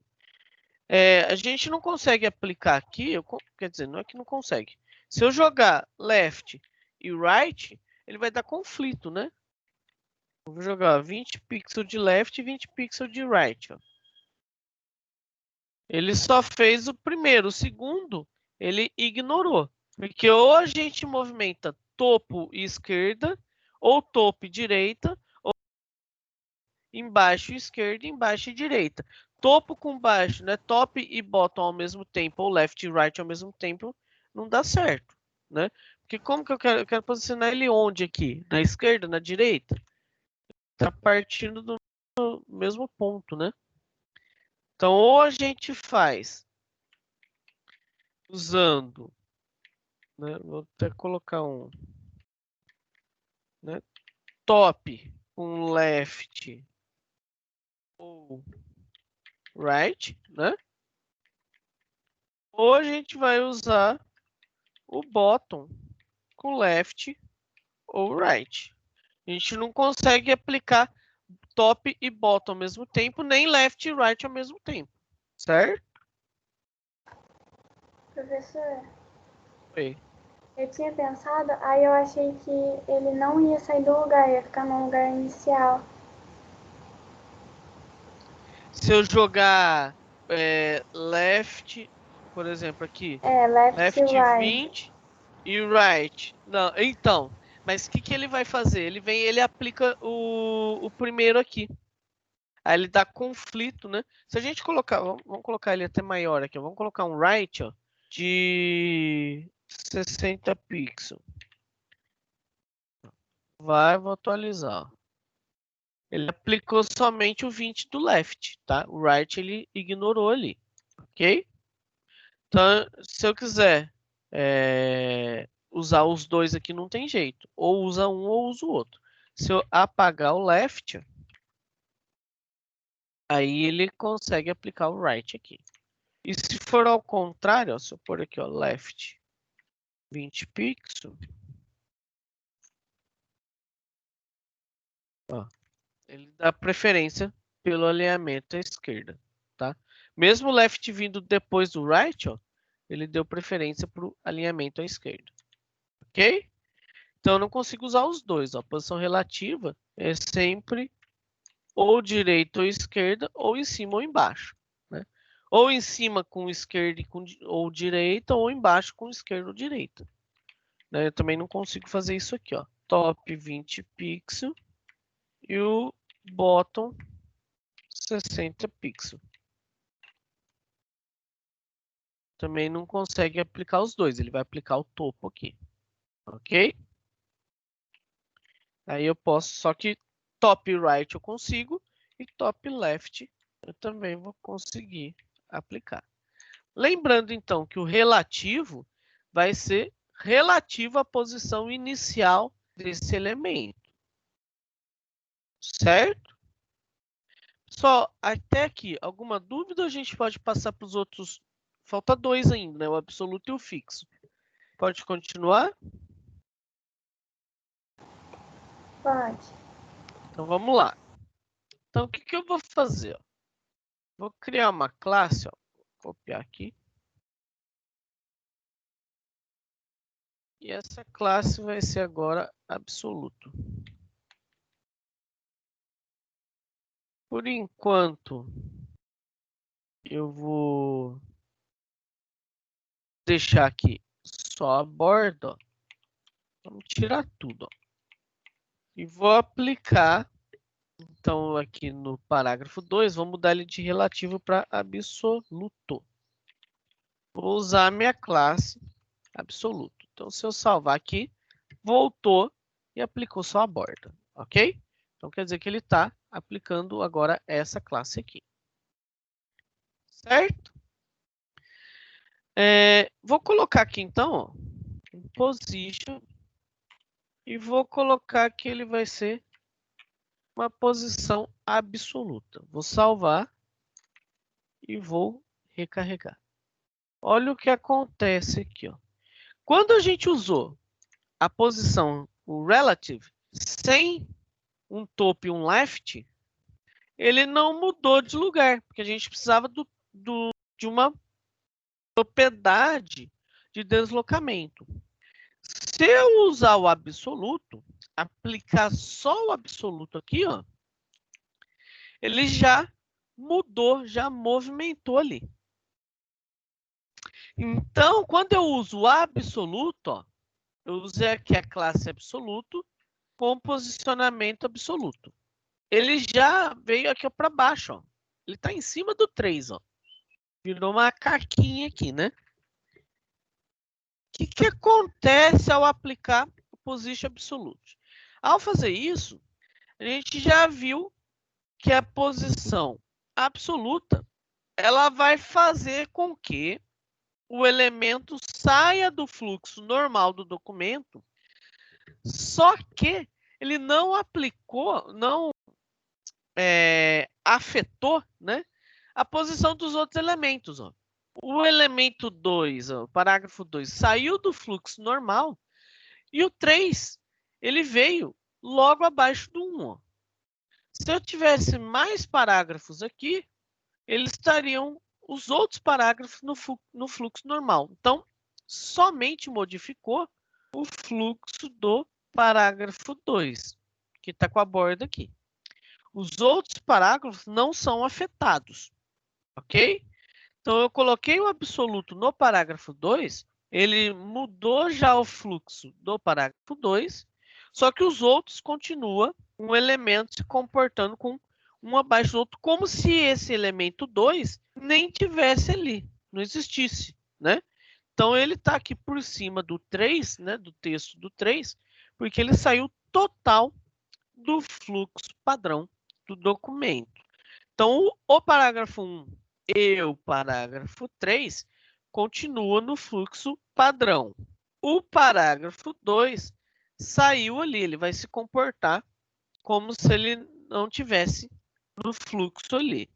a gente não consegue aplicar aqui, quer dizer, não é que não consegue. Se eu jogar left e right, ele vai dar conflito, né? Eu vou jogar 20 pixels de left e 20 pixels de right. Ó. Ele só fez o primeiro, o segundo ele ignorou. Porque ou a gente movimenta topo e esquerda, ou topo e direita, ou embaixo e esquerda, embaixo e direita. Topo com baixo, né? Top e bottom ao mesmo tempo, ou left e right ao mesmo tempo, não dá certo, né? Porque como que eu quero posicionar ele onde aqui? Na esquerda, na direita? está partindo do mesmo ponto, né? Então, ou a gente faz usando, né? Vou até colocar um, né? Top com left ou right, né? Ou a gente vai usar o bottom com left ou right. A gente não consegue aplicar top e bottom ao mesmo tempo, nem left e right ao mesmo tempo, certo? Professor, Oi. eu tinha pensado, aí eu achei que ele não ia sair do lugar, ia ficar no lugar inicial. Se eu jogar left, por exemplo, aqui, Left e left right. 20 e right. Não, então, mas o que ele vai fazer? Ele aplica o primeiro aqui. Aí ele dá conflito, né? Se a gente colocar, vamos colocar ele até maior aqui, vamos colocar um right, ó, de 60 pixels. Vou atualizar. Ele aplicou somente o 20 do left, tá? O right ele ignorou ali, ok? Então, se eu quiser usar os dois aqui, não tem jeito. Ou usa um ou usa o outro. Se eu apagar o left, aí ele consegue aplicar o right aqui. E se for ao contrário, ó, se eu pôr aqui, ó, left 20 pixels, ó, ele dá preferência pelo alinhamento à esquerda, tá? Mesmo o left vindo depois do right, ó, ele deu preferência para o alinhamento à esquerda, ok? Então eu não consigo usar os dois, ó. A posição relativa é sempre ou direita ou esquerda, ou em cima ou embaixo, né? Ou em cima com esquerda ou direita, ou embaixo com esquerda ou direita. Né? Eu também não consigo fazer isso aqui, ó. Top 20 pixels e o bottom 60 pixels. Também não consegue aplicar os dois, ele vai aplicar o topo aqui, ok? Aí eu posso, só que top right eu consigo e top left eu também vou conseguir aplicar. Lembrando então que o relativo vai ser relativo à posição inicial desse elemento, certo? Só até aqui, alguma dúvida a gente pode passar para os outros? Falta dois ainda, né? O absoluto e o fixo. Pode continuar? Pode. Então vamos lá. Então o que eu vou fazer? Vou criar uma classe, ó. Vou copiar aqui. E essa classe vai ser agora absoluto. Por enquanto, eu vou deixar aqui só a borda. Ó. Vamos tirar tudo. Ó. E vou aplicar, então, aqui no parágrafo 2, vou mudar ele de relativo para absoluto. Vou usar a minha classe absoluto. Então, se eu salvar aqui, voltou e aplicou só a borda, ok? Então, quer dizer que ele está aplicando agora essa classe aqui. Certo? Vou colocar aqui, então, ó, um position, e vou colocar que ele vai ser uma posição absoluta. Vou salvar e vou recarregar. Olha o que acontece aqui, ó. Quando a gente usou a posição, o relative, sem um top e um left, ele não mudou de lugar, porque a gente precisava de uma propriedade de deslocamento. Se eu usar o absoluto, aplicar só o absoluto aqui, ó, ele já mudou, já movimentou ali. Então, quando eu uso o absoluto, ó, eu usei aqui a classe absoluto com posicionamento absoluto. Ele já veio aqui para baixo, ó. Ele está em cima do 3, ó. Virou uma caquinha aqui, né? O que acontece ao aplicar o position absolute? Ao fazer isso, a gente já viu que a posição absoluta ela vai fazer com que o elemento saia do fluxo normal do documento, só que ele não aplicou, não afetou, né, a posição dos outros elementos. Ó. O elemento 2, o parágrafo 2, saiu do fluxo normal e o 3 ele veio logo abaixo do 1. Ó. Se eu tivesse mais parágrafos aqui, eles estariam os outros parágrafos no fluxo normal. Então, somente modificou o fluxo do parágrafo 2, que está com a borda aqui. Os outros parágrafos não são afetados, ok? Então, eu coloquei o absoluto no parágrafo 2, ele mudou já o fluxo do parágrafo 2, só que os outros continuam um elemento se comportando com um abaixo do outro, como se esse elemento 2 nem tivesse ali, não existisse, né? Então, ele está aqui por cima do 3, né, do texto do 3, porque ele saiu total do fluxo padrão do documento. Então, o parágrafo 1 e o parágrafo 3 continua no fluxo padrão. O parágrafo 2 saiu ali, ele vai se comportar como se ele não tivesse no fluxo ali.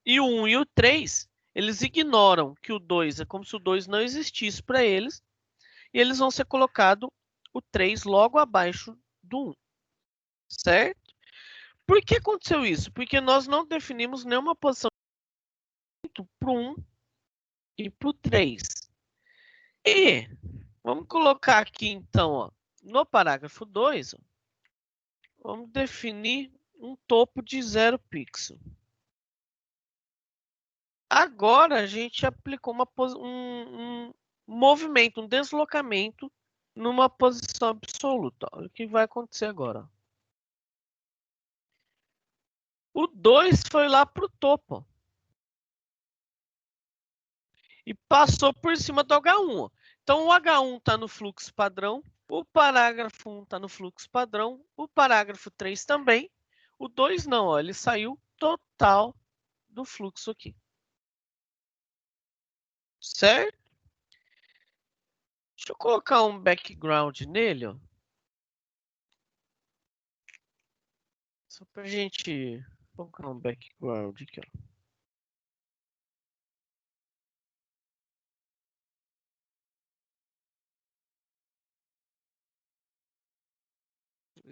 E o 1 e o 3, eles ignoram que o 2 é como se o 2 não existisse para eles, e eles vão ser colocados o 3 logo abaixo do 1, certo? Por que aconteceu isso? Porque nós não definimos nenhuma posição para o 1 e para o 3. E vamos colocar aqui, então, ó, no parágrafo 2, ó, vamos definir um topo de 0 pixel. Agora, a gente aplicou um movimento, um deslocamento numa posição absoluta. Olha o que vai acontecer agora. O 2 foi lá para o topo. E passou por cima do H1. Então, o H1 está no fluxo padrão, o parágrafo 1 está no fluxo padrão, o parágrafo 3 também. O 2 não, ó, ele saiu total do fluxo aqui. Certo? Deixa eu colocar um background nele, ó. Só para a gente colocar um background aqui, ó.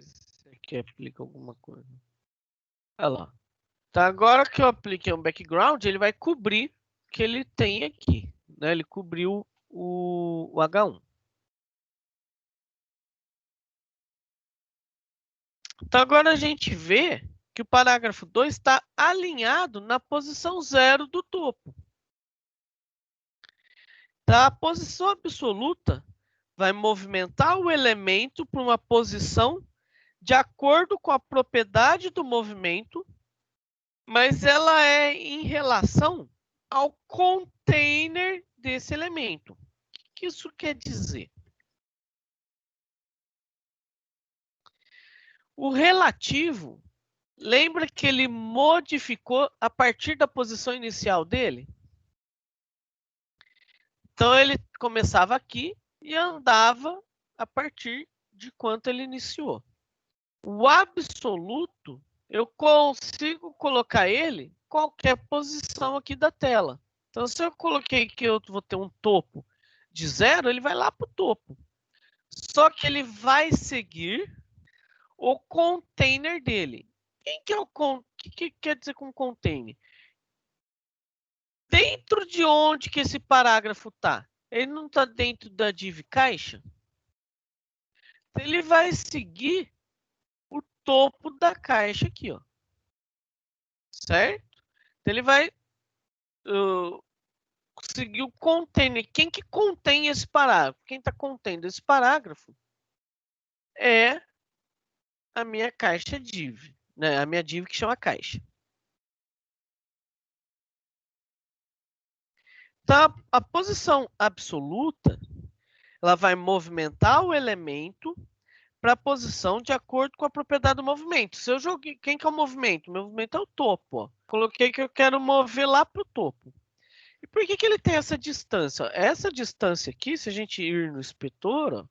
Se aqui aplica alguma coisa. Olha lá. Tá, agora que eu apliquei um background, ele vai cobrir o que ele tem aqui. Né? Ele cobriu o H1. Então, agora a gente vê que o parágrafo 2 está alinhado na posição 0 do topo. Tá? A posição absoluta vai movimentar o elemento para uma posição de acordo com a propriedade do movimento, mas ela é em relação ao container desse elemento. O que isso quer dizer? O relativo, lembra que ele modificou a partir da posição inicial dele? Então, ele começava aqui e andava a partir de quanto ele iniciou. O absoluto, eu consigo colocar ele em qualquer posição aqui da tela. Então, se eu coloquei que eu vou ter um topo de 0, ele vai lá para o topo. Só que ele vai seguir o container dele. Quem que é o que quer dizer com container? Dentro de onde que esse parágrafo está? Ele não está dentro da div caixa? Ele vai seguir o topo da caixa aqui, ó. Certo? Então, ele vai seguir o container. Quem que contém esse parágrafo? Quem está contendo esse parágrafo é a minha caixa div, né? A minha div que chama caixa. Então, a posição absoluta, ela vai movimentar o elemento para a posição de acordo com a propriedade do movimento. Se eu joguei, quem que é o movimento? O meu movimento é o topo. Ó. Coloquei que eu quero mover lá para o topo. E por que ele tem essa distância? Essa distância aqui, se a gente ir no inspetor, ó,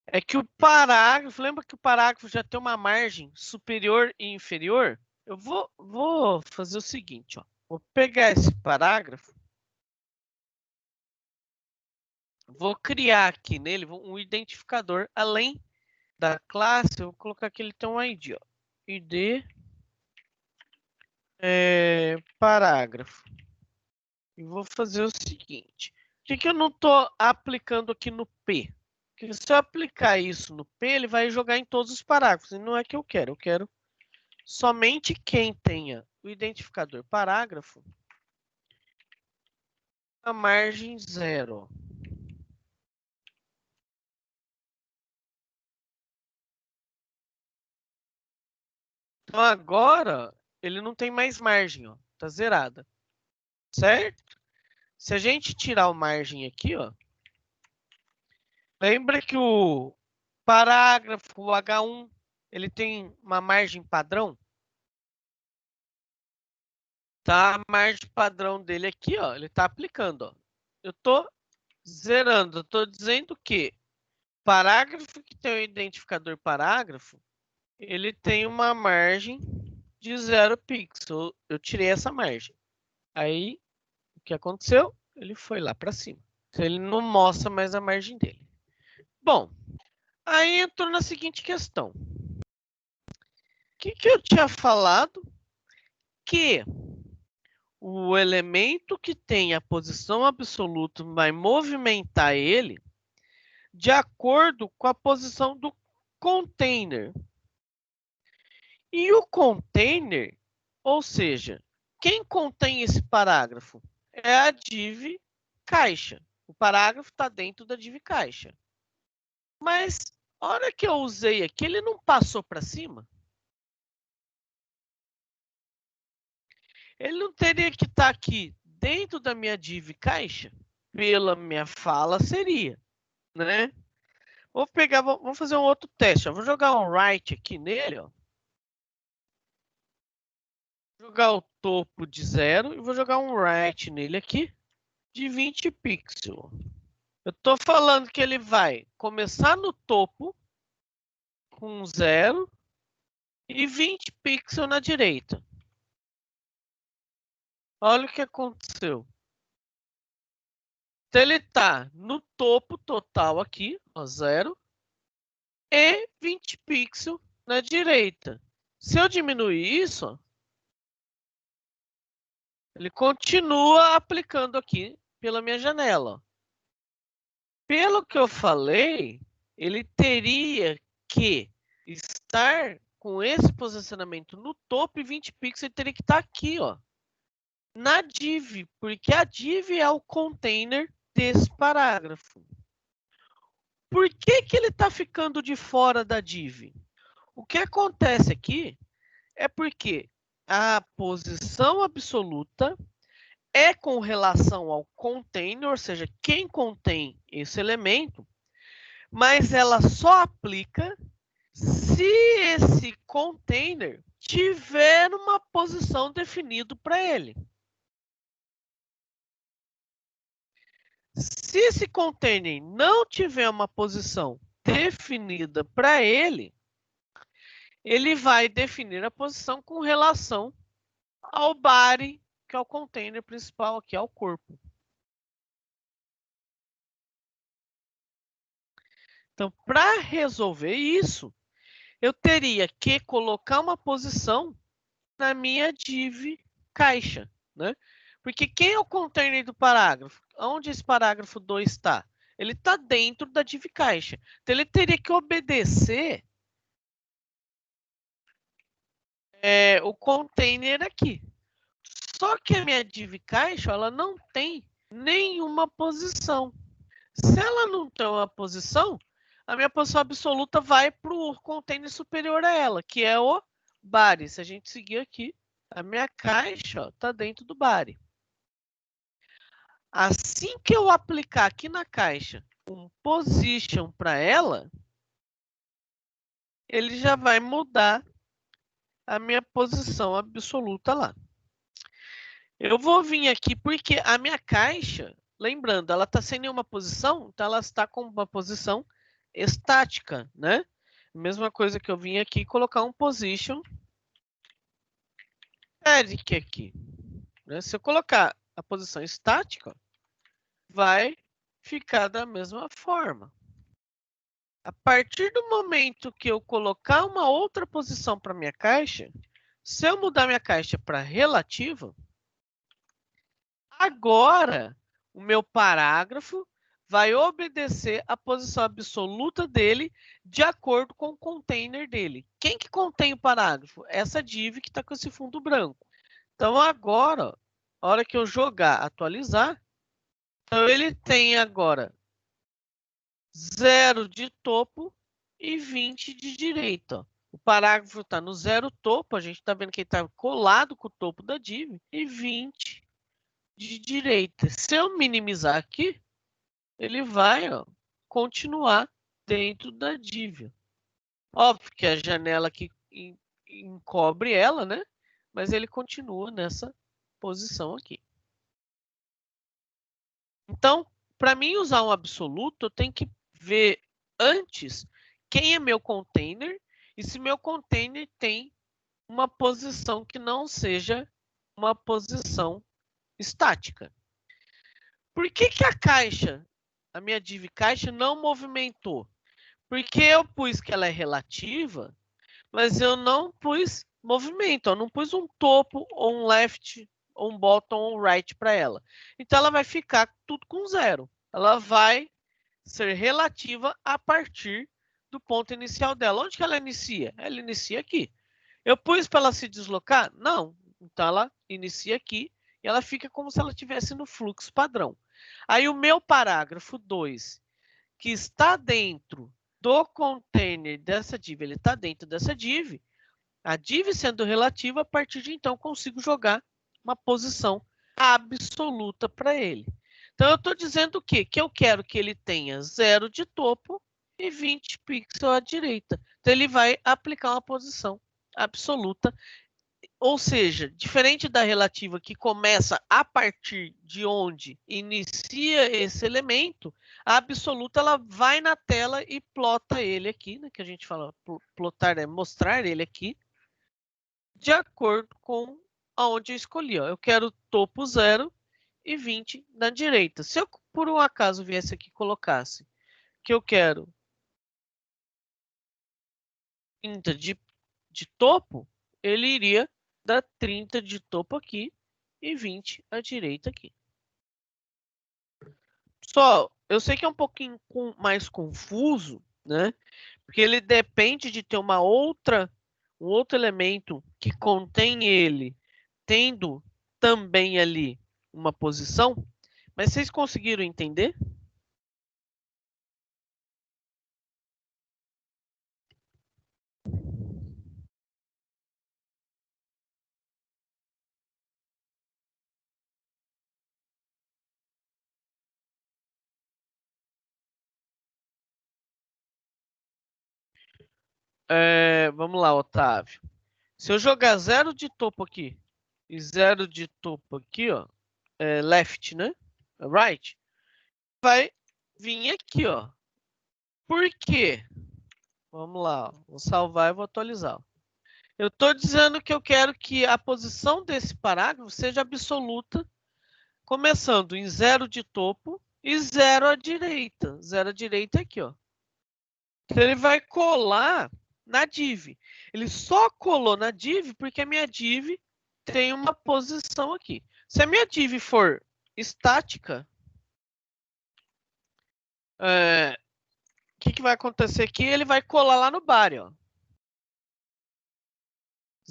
é que o parágrafo, lembra que o parágrafo já tem uma margem superior e inferior? Eu vou fazer o seguinte, ó. Vou pegar esse parágrafo, vou criar aqui nele um identificador, além da classe, eu vou colocar que ele tem um ID, ó. ID parágrafo. E vou fazer o seguinte. Por que eu não estou aplicando aqui no P? Porque se eu aplicar isso no P, ele vai jogar em todos os parágrafos. E não é que eu quero. Eu quero somente quem tenha o identificador parágrafo a margem 0. Então agora ele não tem mais margem, ó, tá zerada, certo? Se a gente tirar o margem aqui, ó, lembra que o parágrafo, o H1, ele tem uma margem padrão? Tá a margem padrão dele aqui, ó, ele tá aplicando, ó. Eu tô zerando, eu tô dizendo que parágrafo que tem o identificador parágrafo, ele tem uma margem de 0 pixel. Eu tirei essa margem. Aí, o que aconteceu? Ele foi lá para cima. Então, ele não mostra mais a margem dele. Bom, aí entrou na seguinte questão. O que eu tinha falado? Que o elemento que tem a posição absoluta vai movimentar ele de acordo com a posição do container. E o container, ou seja, quem contém esse parágrafo? É a div caixa. O parágrafo está dentro da div caixa. Mas, a hora que eu usei aqui, ele não passou para cima? Ele não teria que estar aqui dentro da minha div caixa? Pela minha fala, seria, né? Vou pegar, vamos fazer um outro teste. Ó. Vou jogar um write aqui nele, ó. Vou jogar o topo de 0 e vou jogar um write nele aqui de 20 pixels. Eu estou falando que ele vai começar no topo com 0 e 20 pixels na direita. Olha o que aconteceu. Então, ele está no topo total aqui, ó, 0, e 20 pixels na direita. Se eu diminuir isso, ele continua aplicando aqui pela minha janela. Pelo que eu falei, ele teria que estar com esse posicionamento no topo e 20 pixels, ele teria que estar aqui, ó, na div, porque a div é o container desse parágrafo. Por que ele está ficando de fora da div? O que acontece aqui é porque a posição absoluta é com relação ao container, ou seja, quem contém esse elemento, mas ela só aplica se esse container tiver uma posição definida para ele. Se esse container não tiver uma posição definida para ele, ele vai definir a posição com relação ao body, que é o container principal aqui, ao corpo. Então, para resolver isso, eu teria que colocar uma posição na minha div caixa, né? Porque quem é o container do parágrafo? Onde esse parágrafo 2 está? Ele está dentro da div caixa. Então, ele teria que obedecer o container aqui. Só que a minha div caixa, ela não tem nenhuma posição. Se ela não tem uma posição, a minha posição absoluta vai para o container superior a ela, que é o body. Se a gente seguir aqui, a minha caixa está dentro do body. Assim que eu aplicar aqui na caixa um position para ela, ele já vai mudar a minha posição absoluta lá. Eu vou vir aqui porque a minha caixa, lembrando, ela está sem nenhuma posição, então ela está com uma posição estática, né? Mesma coisa que eu vim aqui colocar um position static aqui. Né? Se eu colocar a posição estática, vai ficar da mesma forma. A partir do momento que eu colocar uma outra posição para minha caixa, se eu mudar minha caixa para relativa, agora o meu parágrafo vai obedecer a posição absoluta dele de acordo com o container dele. Quem que contém o parágrafo? Essa div que está com esse fundo branco. Então agora, a hora que eu jogar atualizar, então ele tem agora 0 de topo e 20 de direita. O parágrafo está no 0 topo, a gente está vendo que ele está colado com o topo da div, e 20 de direita. Se eu minimizar aqui, ele vai continuar dentro da div. Óbvio que a janela aqui encobre ela, né? Mas ele continua nessa posição aqui. Então, para mim usar um absoluto, eu tenho que ver antes quem é meu container e se meu container tem uma posição que não seja uma posição estática. Por que a caixa, a minha div caixa, não movimentou? Porque eu pus que ela é relativa, mas eu não pus movimento, eu não pus um topo ou um left, ou um bottom ou um right para ela. Então ela vai ficar tudo com 0. Ela vai ser relativa a partir do ponto inicial dela. Onde que ela inicia? Ela inicia aqui. Eu pus para ela se deslocar? Não. Então ela inicia aqui e ela fica como se ela estivesse no fluxo padrão. Aí o meu parágrafo 2, que está dentro do container dessa div, ele está dentro dessa div, a div sendo relativa, a partir de então consigo jogar uma posição absoluta para ele. Então eu estou dizendo o quê? Que eu quero que ele tenha 0 de topo e 20 pixels à direita. Então ele vai aplicar uma posição absoluta, ou seja, diferente da relativa que começa a partir de onde inicia esse elemento, a absoluta ela vai na tela e plota ele aqui, né, que a gente fala plotar é mostrar ele aqui, de acordo com aonde eu escolhi. Ó. Eu quero topo 0 e 20 na direita. Se eu por um acaso viesse aqui e colocasse que eu quero 30 de topo, ele iria dar 30 de topo aqui e 20 à direita aqui. Só, eu sei que é um pouquinho mais confuso, né? Porque ele depende de ter um outro elemento que contém ele, tendo também ali uma posição. Mas vocês conseguiram entender? Vamos lá, Otávio. Se eu jogar 0 de topo aqui e 0 de topo aqui, ó, left, né? Right, vai vir aqui, ó. Por quê? Vamos lá, ó. Vou salvar e vou atualizar. Eu estou dizendo que eu quero que a posição desse parágrafo seja absoluta, começando em 0 de topo e 0 à direita. 0 à direita aqui, ó. Então ele vai colar na div. Ele só colou na div porque a minha div tem uma posição aqui. Se a minha div for estática, o que vai acontecer aqui? Ele vai colar lá no body, ó.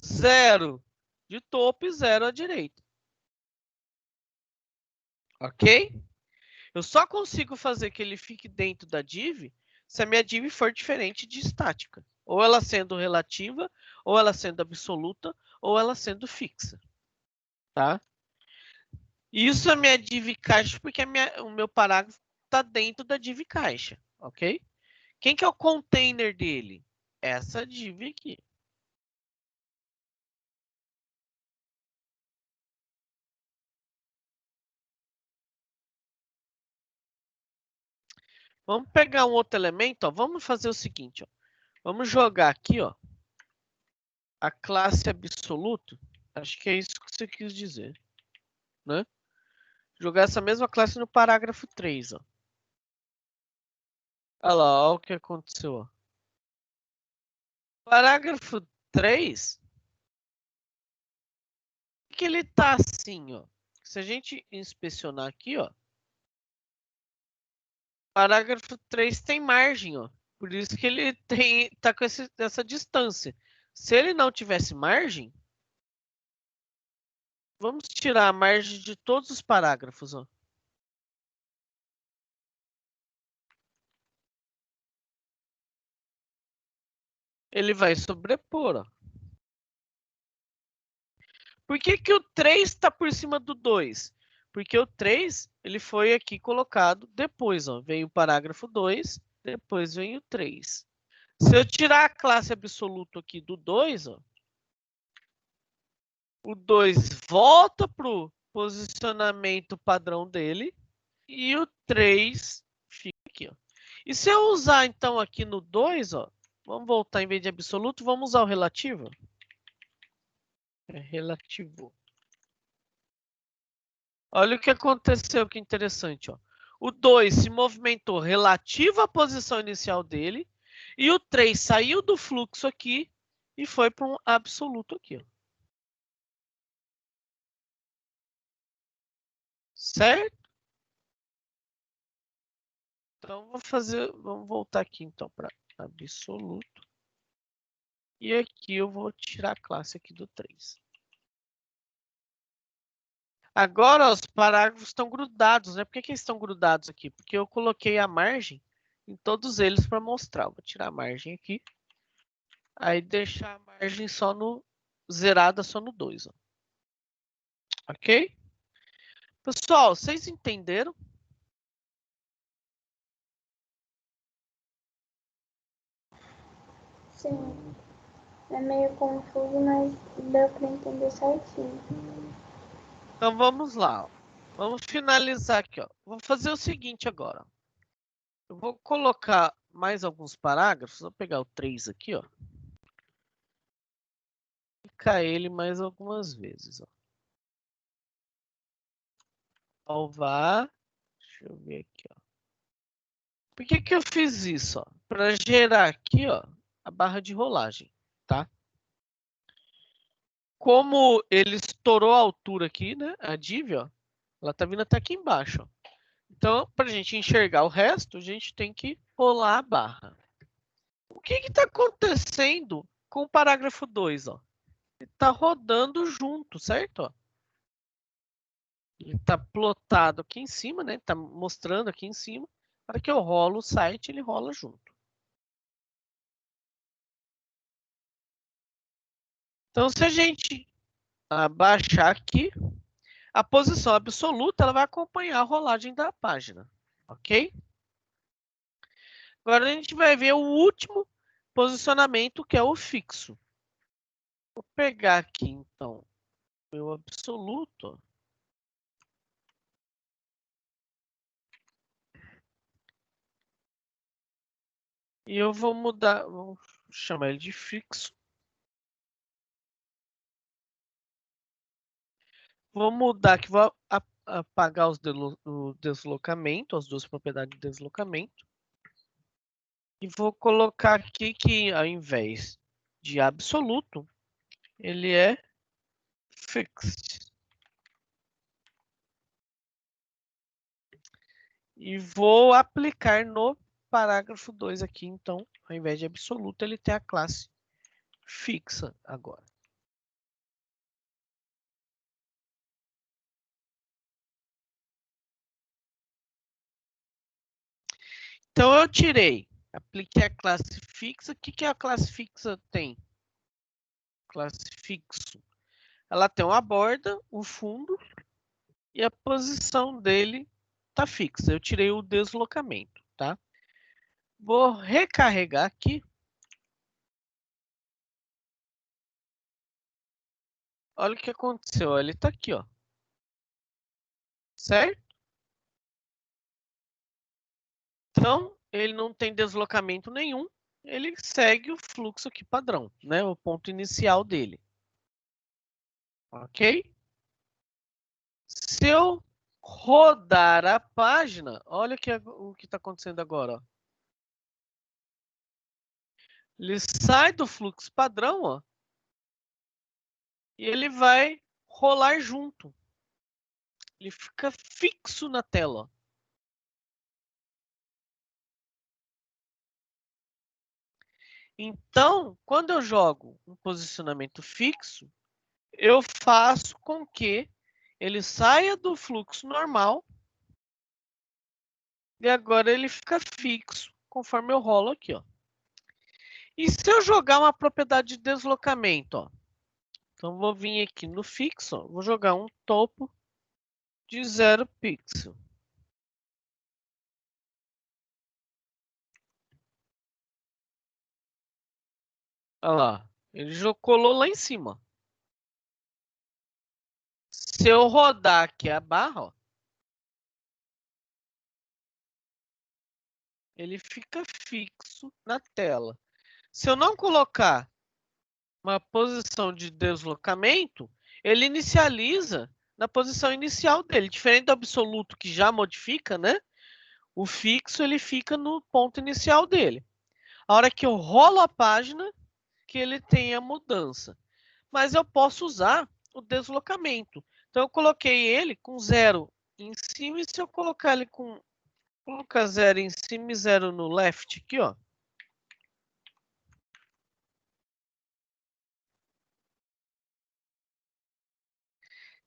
0 de topo e 0 à direita. Ok? Eu só consigo fazer que ele fique dentro da div se a minha div for diferente de estática. Ou ela sendo relativa, ou ela sendo absoluta, ou ela sendo fixa. Tá? Isso é minha div caixa porque o meu parágrafo está dentro da div caixa, ok? Quem que é o container dele? Essa div aqui. Vamos pegar um outro elemento, ó. Vamos fazer o seguinte, ó. Vamos jogar aqui, ó, a classe absoluto. Acho que é isso que você quis dizer, né? Jogar essa mesma classe no parágrafo 3, ó. Olha lá, olha o que aconteceu, ó. Parágrafo 3, que ele tá assim, ó. Se a gente inspecionar aqui, ó, parágrafo 3 tem margem, ó. Por isso que ele tá com essa distância. Se ele não tivesse margem, vamos tirar a margem de todos os parágrafos, ó. Ele vai sobrepor, ó. Por que que o 3 está por cima do 2? Porque o 3 ele foi aqui colocado depois, ó. Vem o parágrafo 2, depois vem o 3. Se eu tirar a classe absoluto aqui do 2, ó, o 2 volta para o posicionamento padrão dele e o 3 fica aqui, ó. E se eu usar então aqui no 2, ó, vamos voltar em vez de absoluto, vamos usar o relativo. É relativo. Olha o que aconteceu, que interessante, ó. O 2 se movimentou relativo à posição inicial dele e o 3 saiu do fluxo aqui e foi para um absoluto aqui, ó. Certo? Então vamos voltar aqui então para absoluto. E aqui eu vou tirar a classe aqui do 3. Agora os parágrafos estão grudados, né? Por que eles estão grudados aqui? Porque eu coloquei a margem em todos eles para mostrar. Vou tirar a margem aqui. Aí deixar a margem só no zerada só no 2, ó. Ok? Pessoal, vocês entenderam? Sim. É meio confuso, mas deu para entender certinho. Então vamos lá. Ó. Vamos finalizar aqui, ó. Vou fazer o seguinte agora. Eu vou colocar mais alguns parágrafos. Vou pegar o 3 aqui, ó. Clicar ele mais algumas vezes, ó. Salvar. Deixa eu ver aqui, ó. Por que que eu fiz isso, ó? Para gerar aqui, ó, a barra de rolagem, tá? Como ele estourou a altura aqui, né? A div, ó, ela tá vindo até aqui embaixo, ó. Então, para a gente enxergar o resto, a gente tem que rolar a barra. O que está acontecendo com o parágrafo 2? Ó? Ele está rodando junto, certo? Ó? Ele está plotado aqui em cima, né? Está mostrando aqui em cima. Para que eu rolo o site, ele rola junto. Então, se a gente abaixar aqui, a posição absoluta ela vai acompanhar a rolagem da página, ok? Agora a gente vai ver o último posicionamento, que é o fixo. Vou pegar aqui, então, meu absoluto. E eu vou mudar, vou chamar ele de fixo. Vou mudar aqui, vou apagar o deslocamento, as duas propriedades de deslocamento. E vou colocar aqui que ao invés de absoluto, ele é fixed. E vou aplicar no parágrafo 2 aqui, então, ao invés de absoluto, ele tem a classe fixa agora. Então, eu tirei, apliquei a classe fixa. O que a classe fixa tem? Classe fixo. Ela tem uma borda, o fundo e a posição dele tá fixa. Eu tirei o deslocamento, tá? Vou recarregar aqui. Olha o que aconteceu. Ele tá aqui, ó. Certo? Então, ele não tem deslocamento nenhum. Ele segue o fluxo aqui padrão, né? O ponto inicial dele. Ok? Se eu rodar a página, olha o que está acontecendo agora. Ó. Ele sai do fluxo padrão, ó, e ele vai rolar junto. Ele fica fixo na tela. Ó. Então, quando eu jogo um posicionamento fixo, eu faço com que ele saia do fluxo normal e agora ele fica fixo conforme eu rolo aqui. Ó. E se eu jogar uma propriedade de deslocamento, ó, então vou vir aqui no fixo, ó, vou jogar um topo de 0 pixel. Olha lá, ele já colou lá em cima. Se eu rodar aqui a barra, ó, ele fica fixo na tela. Se eu não colocar uma posição de deslocamento, ele inicializa na posição inicial dele. Diferente do absoluto que já modifica, né? O fixo ele fica no ponto inicial dele. A hora que eu rolo a página, que ele tem a mudança. Mas eu posso usar o deslocamento. Então eu coloquei ele com 0 em cima e se eu colocar ele com colocar 0 em cima e 0 no left aqui, ó.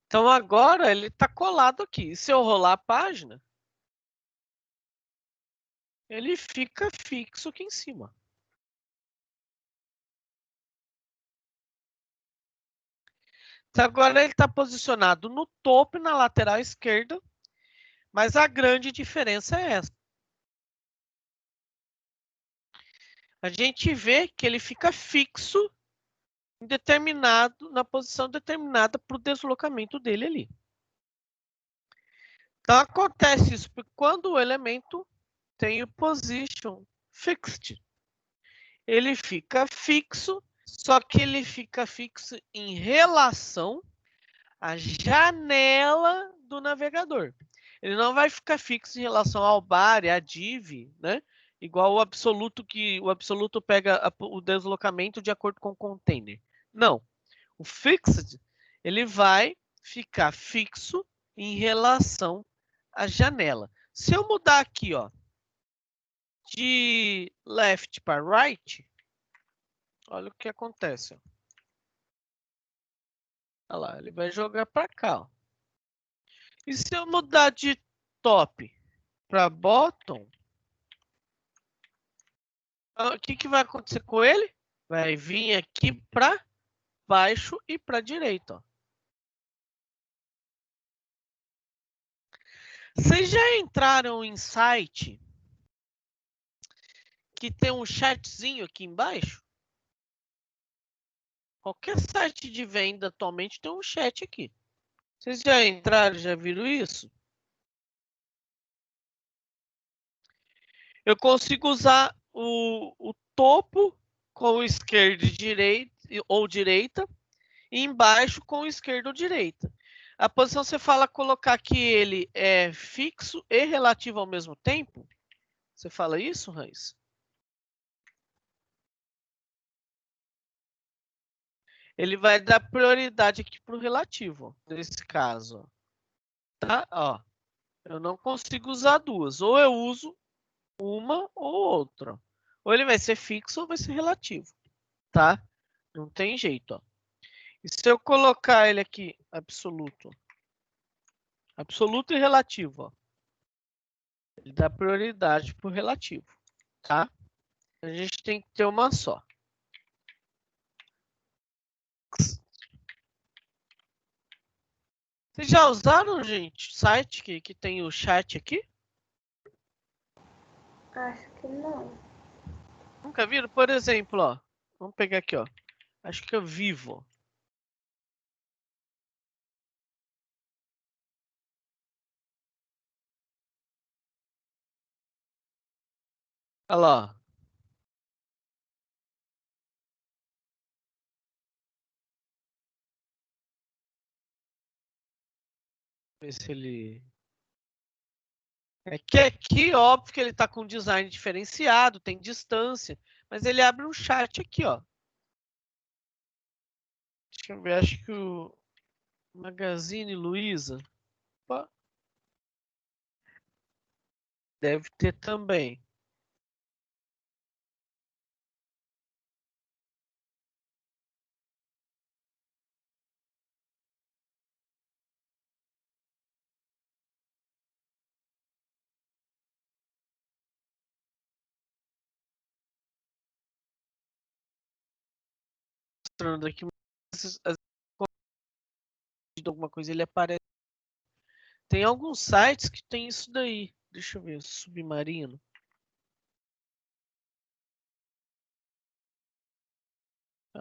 Então agora ele está colado aqui. E se eu rolar a página, ele fica fixo aqui em cima. Então agora ele está posicionado no topo e na lateral esquerda, mas a grande diferença é essa. A gente vê que ele fica fixo em na posição determinada para o deslocamento dele ali. Então acontece isso porque quando o elemento tem o position fixed, ele fica fixo, só que ele fica fixo em relação à janela do navegador. Ele não vai ficar fixo em relação ao bar e à div, né? Igual o absoluto, que o absoluto pega o deslocamento de acordo com o container. Não. O fixed, ele vai ficar fixo em relação à janela. Se eu mudar aqui, ó, de left para right, olha o que acontece. Ó. Olha lá, ele vai jogar para cá. Ó. E se eu mudar de top para bottom, o que vai acontecer com ele? Vai vir aqui para baixo e para direita. Ó. Vocês já entraram em site que tem um chatzinho aqui embaixo? Qualquer site de venda atualmente tem um chat aqui. Vocês já entraram, já viram isso? Eu consigo usar o topo com o esquerdo e direita, ou direita, e embaixo com o esquerdo ou direita. A posição você fala colocar que ele é fixo e relativo ao mesmo tempo? Você fala isso, Raiz? Ele vai dar prioridade aqui para o relativo, nesse caso. Tá? Ó, eu não consigo usar duas. Ou eu uso uma ou outra. Ou ele vai ser fixo ou vai ser relativo. Tá? Não tem jeito. Ó. E se eu colocar ele aqui, absoluto? Absoluto e relativo. Ó. Ele dá prioridade para o relativo. Tá? A gente tem que ter uma só. Vocês já usaram, gente, site que tem o chat aqui? Acho que não. Nunca viram? Por exemplo, ó. Vamos pegar aqui, ó. Acho que é Vivo. Olha lá. Ver se ele... É que aqui, óbvio que ele tá com design diferenciado, tem distância. Mas ele abre um chat aqui, ó. Deixa eu ver, acho que o Magazine Luiza. Opa, deve ter também. Mostrando aqui de alguma coisa, ele aparece. Tem alguns sites que tem isso daí. Deixa eu ver, Submarino.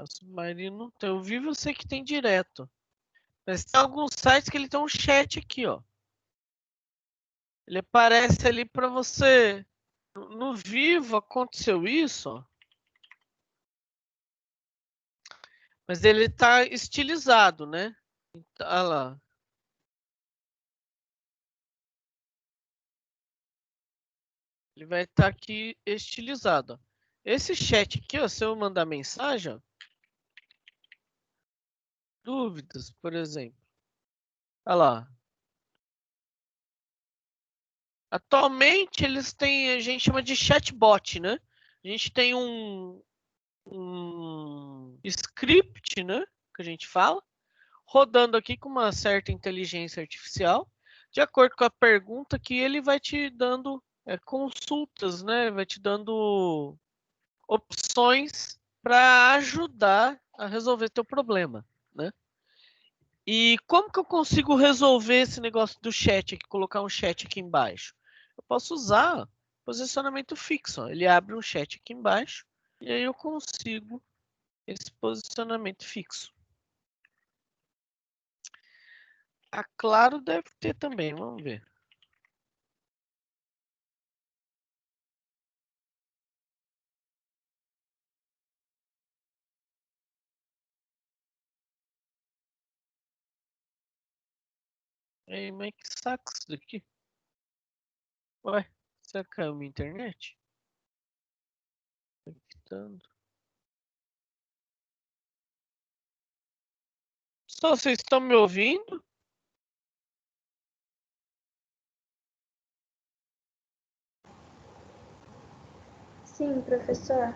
Submarino tem. O Vivo eu sei que tem direto. Mas tem alguns sites que ele tem um chat aqui, ó. Ele aparece ali para você. No Vivo aconteceu isso, ó. Mas ele tá estilizado, né? Então, olha lá. Ele vai estar aqui estilizado. Ó. Esse chat aqui, ó, se eu mandar mensagem, ó, dúvidas, por exemplo. Olha lá. Atualmente eles têm, a gente chama de chatbot, né? A gente tem um script, né? Que a gente fala, rodando aqui com uma certa inteligência artificial, de acordo com a pergunta que ele vai te dando consultas, né? Vai te dando opções para ajudar a resolver teu problema, né? E como que eu consigo resolver esse negócio do chat aqui, colocar um chat aqui embaixo? Eu posso usar posicionamento fixo. Ó. Ele abre um chat aqui embaixo e aí eu consigo esse posicionamento fixo. A Claro deve ter também, vamos ver. Ei, mas que saco isso daqui? Ué, será que caiu minha internet? Conectando. Só vocês estão me ouvindo? Sim, professor.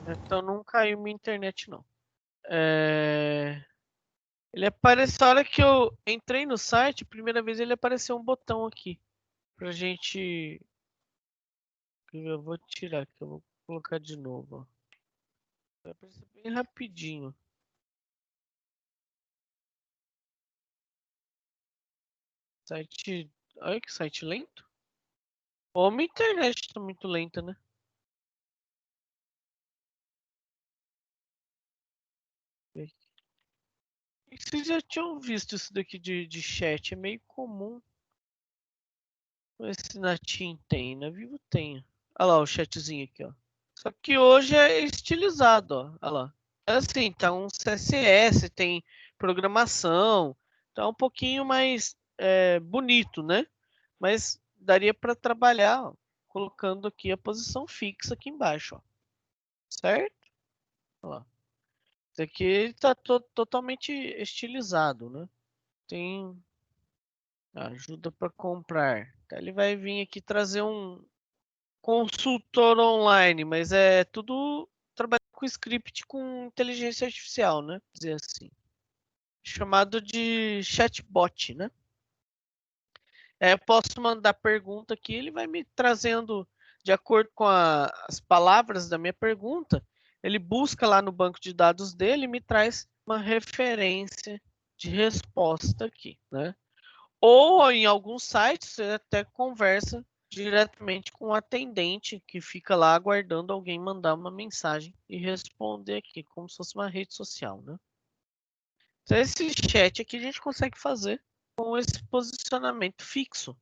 Então não caiu minha internet, não. Ele apareceu, a hora que eu entrei no site, primeira vez ele apareceu um botão aqui. Pra gente... Eu vou tirar aqui, eu vou colocar de novo. Ó. Vai aparecer bem rapidinho. Site... Olha que site lento. Ou minha internet tá muito lenta, né? E vocês já tinham visto isso daqui de chat? É meio comum. Esse na TIM tem, na Vivo tem. Olha lá o chatzinho aqui, ó. Só que hoje é estilizado, ó. Olha lá. Assim, tá um CSS, tem programação. Tá um pouquinho mais bonito, né? Mas daria para trabalhar, ó, colocando aqui a posição fixa aqui embaixo, ó. Certo? Olha lá. Isso aqui tá totalmente estilizado, né? Tem ajuda para comprar. Então, ele vai vir aqui trazer um consultor online, mas é tudo trabalhar com script com inteligência artificial, né? Dizer assim. Chamado de chatbot, né? Eu posso mandar pergunta aqui, ele vai me trazendo de acordo com as palavras da minha pergunta. Ele busca lá no banco de dados dele e me traz uma referência de resposta aqui, né? Ou em alguns sites você até conversa diretamente com o atendente que fica lá aguardando alguém mandar uma mensagem e responder aqui, como se fosse uma rede social, né? Então esse chat aqui a gente consegue fazer com esse posicionamento fixo.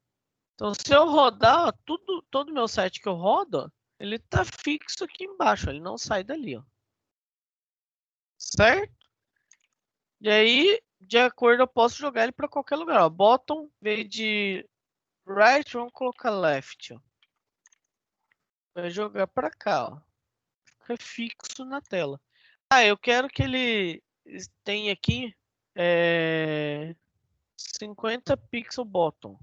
Então se eu rodar, ó, todo meu site que eu rodo, ó, ele tá fixo aqui embaixo, ele não sai dali, ó. Certo? E aí, de acordo, eu posso jogar ele para qualquer lugar, ó. Bottom, em vez de right, vamos colocar left, ó. Vai jogar para cá, ó. Fica fixo na tela. Ah, eu quero que ele tenha aqui 50 pixel bottom.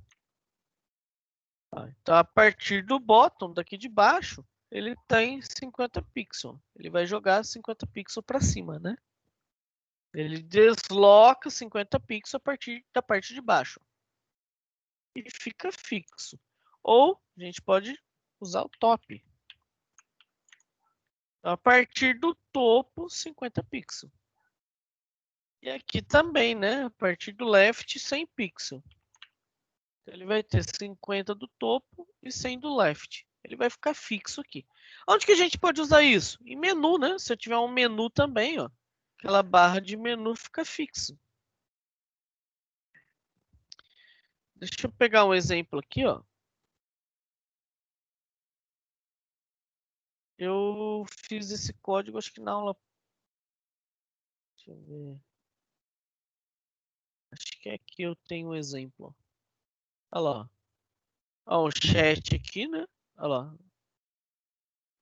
Então, a partir do bottom, daqui de baixo, ele tem 50 pixels. Ele vai jogar 50 pixels para cima, né? Ele desloca 50 pixels a partir da parte de baixo. E fica fixo. Ou a gente pode usar o top. A partir do topo, 50 pixels. E aqui também, né? A partir do left, 100 pixels. Então, ele vai ter 50 do topo e 100 do left. Ele vai ficar fixo aqui. Onde que a gente pode usar isso? Em menu, né? Se eu tiver um menu também, ó, aquela barra de menu fica fixo. Deixa eu pegar um exemplo aqui, ó. Eu fiz esse código, acho que na aula. Deixa eu ver. Acho que aqui eu tenho um exemplo. Olha lá. Ó, o chat aqui, né? Olha lá.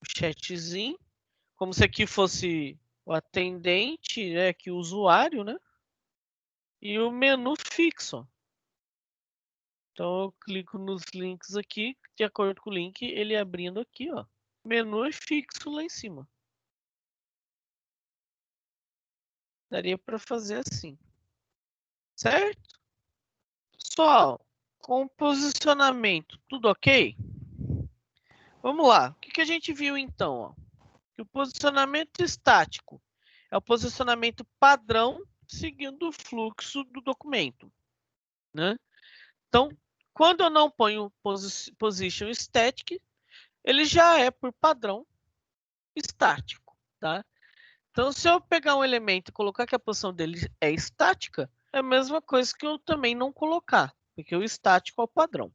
O chatzinho. Como se aqui fosse o atendente, né? Aqui o usuário, né? E o menu fixo. Então eu clico nos links aqui, de acordo com o link, ele abrindo aqui, ó. Menu é fixo lá em cima. Daria para fazer assim. Certo? Pessoal, com posicionamento, tudo ok? Vamos lá. O que a gente viu então? Ó? Que o posicionamento estático é o posicionamento padrão seguindo o fluxo do documento, né? Então, quando eu não ponho position static, ele já é por padrão estático, tá? Então, se eu pegar um elemento e colocar que a posição dele é estática, é a mesma coisa que eu também não colocar, porque o estático é o padrão.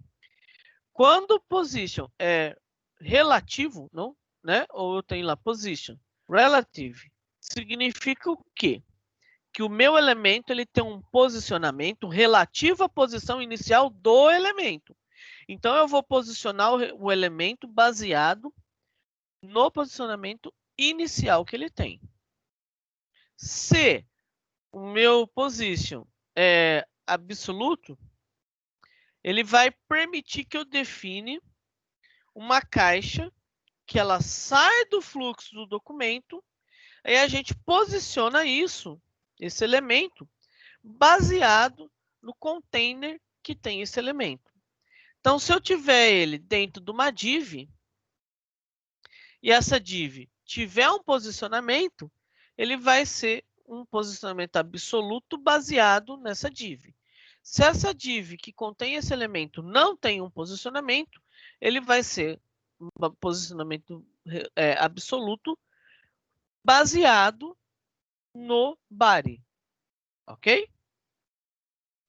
Quando o position é relativo, não, né? Ou eu tenho lá position relative, significa o quê? Que o meu elemento ele tem um posicionamento relativo à posição inicial do elemento. Então, eu vou posicionar o elemento baseado no posicionamento inicial que ele tem. Se o meu position é absoluto, ele vai permitir que eu define uma caixa que ela sai do fluxo do documento e a gente posiciona isso, esse elemento, baseado no container que tem esse elemento. Então, se eu tiver ele dentro de uma div e essa div tiver um posicionamento, ele vai ser um posicionamento absoluto baseado nessa div. Se essa div que contém esse elemento não tem um posicionamento, ele vai ser um posicionamento absoluto baseado no body, ok?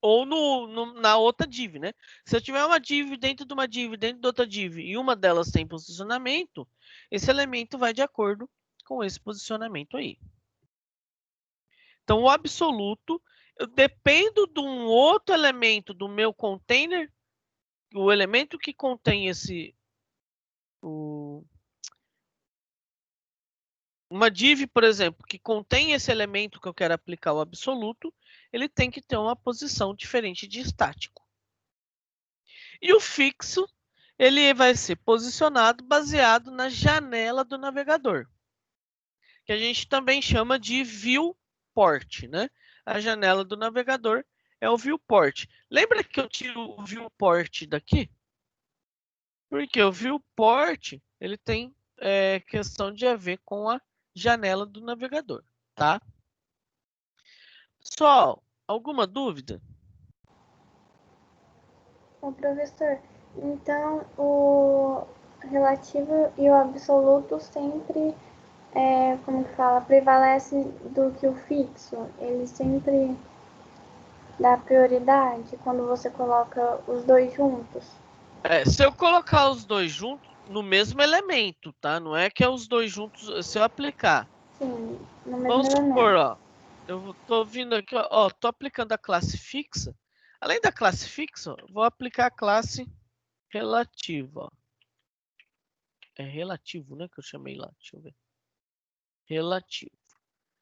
Ou na outra div, né? Se eu tiver uma div dentro de uma div, dentro de outra div, e uma delas tem posicionamento, esse elemento vai de acordo com esse posicionamento aí. Então, o absoluto, eu dependo de um outro elemento do meu container, o elemento que contém uma div, por exemplo, que contém esse elemento que eu quero aplicar o absoluto, ele tem que ter uma posição diferente de estático. E o fixo, ele vai ser posicionado baseado na janela do navegador, que a gente também chama de viewport, né? A janela do navegador é o viewport. Lembra que eu tiro o viewport daqui? Porque o viewport, ele tem questão de a ver com a janela do navegador, tá? Pessoal, Alguma dúvida? Ô, professor, então o relativo e o absoluto sempre, como que fala, prevalece do que o fixo. Ele sempre dá prioridade quando você coloca os dois juntos. Se eu colocar os dois juntos no mesmo elemento, tá? Não é que é os dois juntos, se eu aplicar. Sim, no mesmo Vamos elemento. supor, ó. Eu tô vindo aqui, ó, tô aplicando a classe fixa. Além da classe fixa, ó, vou aplicar a classe relativa, ó. É relativo, né? Que eu chamei lá. Deixa eu ver. Relativo.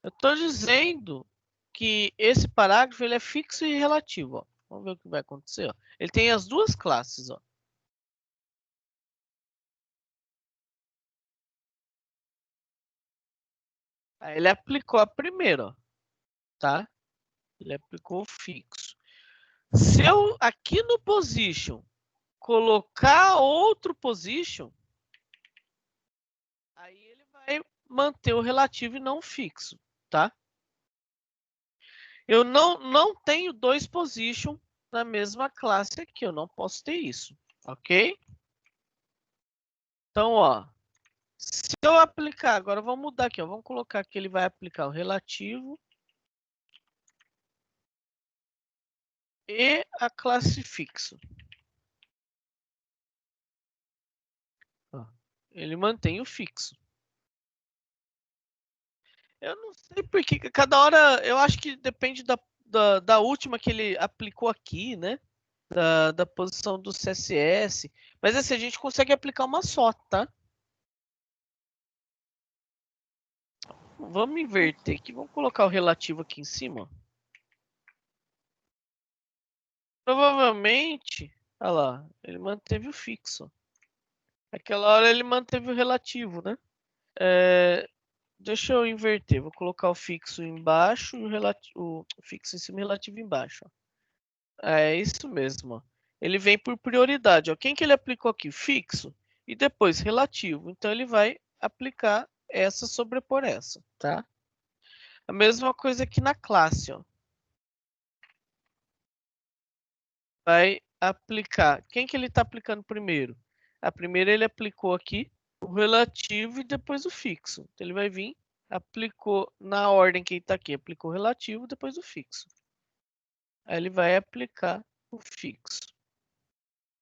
Eu tô dizendo que esse parágrafo ele é fixo e relativo, ó. Vamos ver o que vai acontecer, ó. Ele tem as duas classes, ó. Aí ele aplicou a primeira, ó, tá? Ele aplicou o fixo. Se eu aqui no position colocar outro position, aí ele vai manter o relativo e não o fixo, tá? Eu não tenho dois position na mesma classe aqui, eu não posso ter isso, ok? Então, ó, se eu aplicar, agora vamos mudar aqui, ó, vamos colocar que ele vai aplicar o relativo e a classe fixo. Ó, ele mantém o fixo. Eu não sei porque cada hora, eu acho que depende da última que ele aplicou aqui, né? Da posição do CSS. Mas assim, a gente consegue aplicar uma só, tá? Vamos inverter aqui, vamos colocar o relativo aqui em cima. Provavelmente, olha lá, ele manteve o fixo. Aquela hora ele manteve o relativo, né? Deixa eu inverter, vou colocar o fixo embaixo e o fixo em cima e o relativo embaixo. Ó. É isso mesmo. Ó. Ele vem por prioridade. Ó. Quem que ele aplicou aqui? Fixo e depois relativo. Então ele vai aplicar essa sobrepor essa, tá? A mesma coisa aqui na classe, ó. Vai aplicar. Quem que ele está aplicando primeiro? A primeira ele aplicou aqui o relativo e depois o fixo. Então ele vai vir, aplicou na ordem que está aqui, aplicou o relativo, depois o fixo. Aí ele vai aplicar o fixo.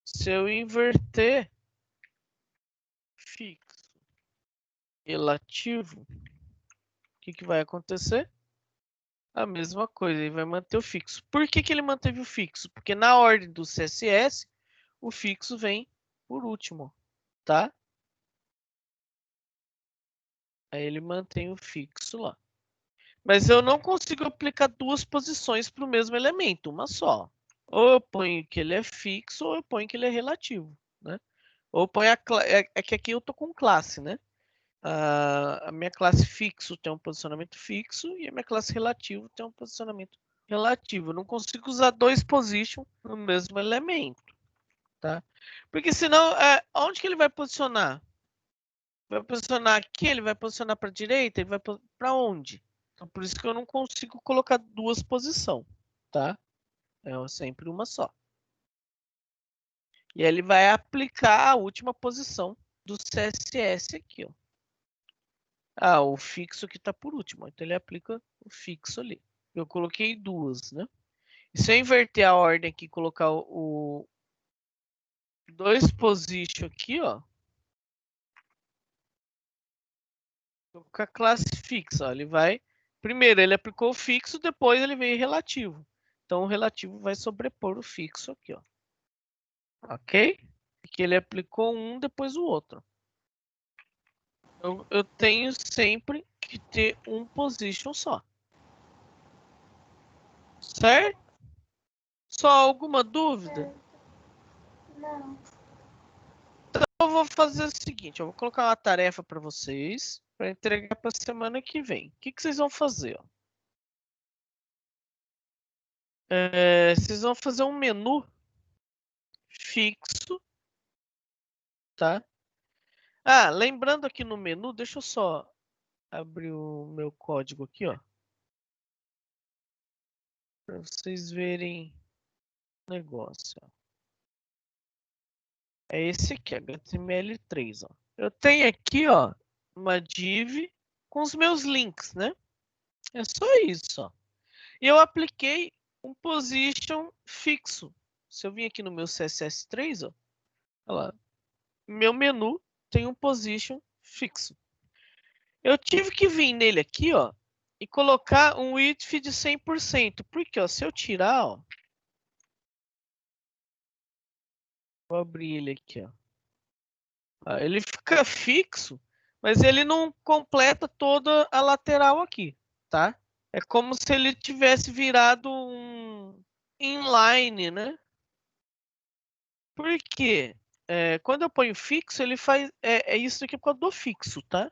Se eu inverter fixo, relativo, o que vai acontecer? A mesma coisa, ele vai manter o fixo. Por que ele manteve o fixo? Porque na ordem do CSS, o fixo vem por último, tá? Aí ele mantém o fixo lá. Mas eu não consigo aplicar duas posições para o mesmo elemento, uma só. Ou eu ponho que ele é fixo, ou eu ponho que ele é relativo, né? Ou põe é que aqui eu tô com classe, né? A minha classe fixo tem um posicionamento fixo e a minha classe relativo tem um posicionamento relativo. Eu não consigo usar dois position no mesmo elemento, tá? Porque senão, onde que ele vai posicionar? Vai posicionar aqui, ele vai posicionar para a direita, ele vai para onde? Então, por isso que eu não consigo colocar duas posições, tá? É sempre uma só. E aí ele vai aplicar a última posição do CSS aqui, ó. Ah, o fixo que está por último. Então ele aplica o fixo ali. Eu coloquei duas, né? E se eu inverter a ordem aqui e colocar o dois position aqui, ó. Com a classe fixa, ó, ele vai. Primeiro ele aplicou o fixo, depois ele veio relativo. Então o relativo vai sobrepor o fixo aqui, ó. Ok? Porque ele aplicou um depois o outro. Eu tenho sempre que ter um position só. Certo? Só alguma dúvida? Não. Então eu vou fazer o seguinte, eu vou colocar uma tarefa para vocês para entregar para semana que vem. O que vocês vão fazer? Ó? Vocês vão fazer um menu fixo, tá? Ah, lembrando aqui no menu, deixa eu só abrir o meu código aqui, ó. para vocês verem o negócio. Ó. É esse aqui, HTML3. Ó. Eu tenho aqui, ó, uma div com os meus links, né? É só isso, ó. E eu apliquei um position fixo. Se eu vim aqui no meu CSS3, ó, olha lá, meu menu tem um position fixo. Eu tive que vir nele aqui, ó, e colocar um width de 100%. Porque, ó, se eu tirar, ó, vou abrir ele aqui, ó. Ele fica fixo, mas ele não completa toda a lateral aqui, tá? É como se ele tivesse virado um inline, né? Por quê? Quando eu ponho fixo, ele faz... É isso aqui por causa do fixo, tá?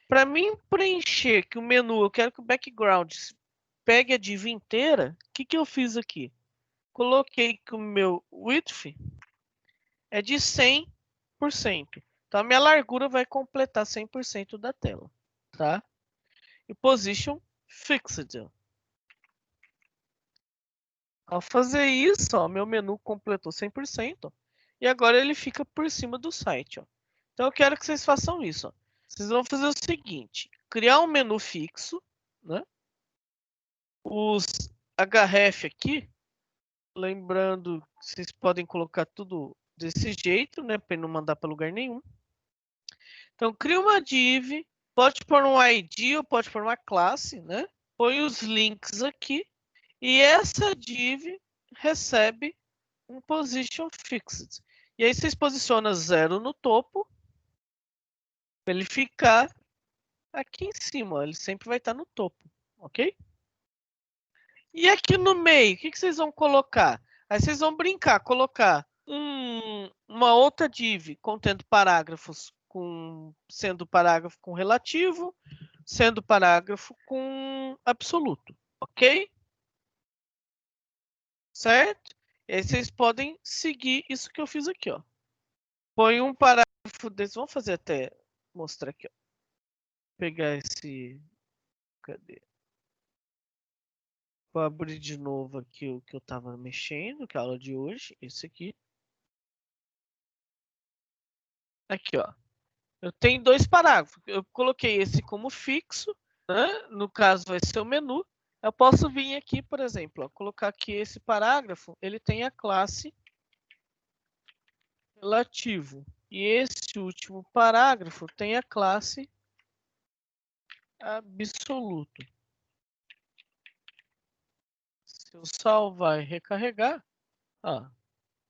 Para mim preencher que o menu, eu quero que o background pegue a div inteira, o que eu fiz aqui? Coloquei que o meu width é de 100%. Então, a minha largura vai completar 100% da tela, tá? E position fixed. Ao fazer isso, ó, meu menu completou 100%. E agora ele fica por cima do site. Ó. Então, eu quero que vocês façam isso. Ó. Vocês vão fazer o seguinte. Criar um menu fixo. Né? Os href aqui. Lembrando que vocês podem colocar tudo desse jeito. Né? Para não mandar para lugar nenhum. Então, cria uma div, pode pôr um ID ou pode pôr uma classe, né? Põe os links aqui e essa div recebe um position fixed. E aí vocês posicionam 0 no topo para ele ficar aqui em cima. Ó. Ele sempre vai estar no topo, ok? E aqui no meio, o que vocês vão colocar? Aí vocês vão brincar, colocar uma outra div contendo parágrafos sendo parágrafo com relativo, sendo parágrafo com absoluto, ok? Certo? E aí vocês podem seguir isso que eu fiz aqui, ó. Põe um parágrafo desse, vamos fazer até mostrar aqui, ó. Pegar esse, cadê? Vou abrir de novo aqui o que eu estava mexendo, que é a aula de hoje, esse aqui. Aqui, ó. Eu tenho dois parágrafos. Eu coloquei esse como fixo, né? No caso vai ser o menu. Eu posso vir aqui, por exemplo, ó, colocar aqui esse parágrafo, ele tem a classe relativo. E esse último parágrafo tem a classe absoluto. Se eu salvar e recarregar, ó,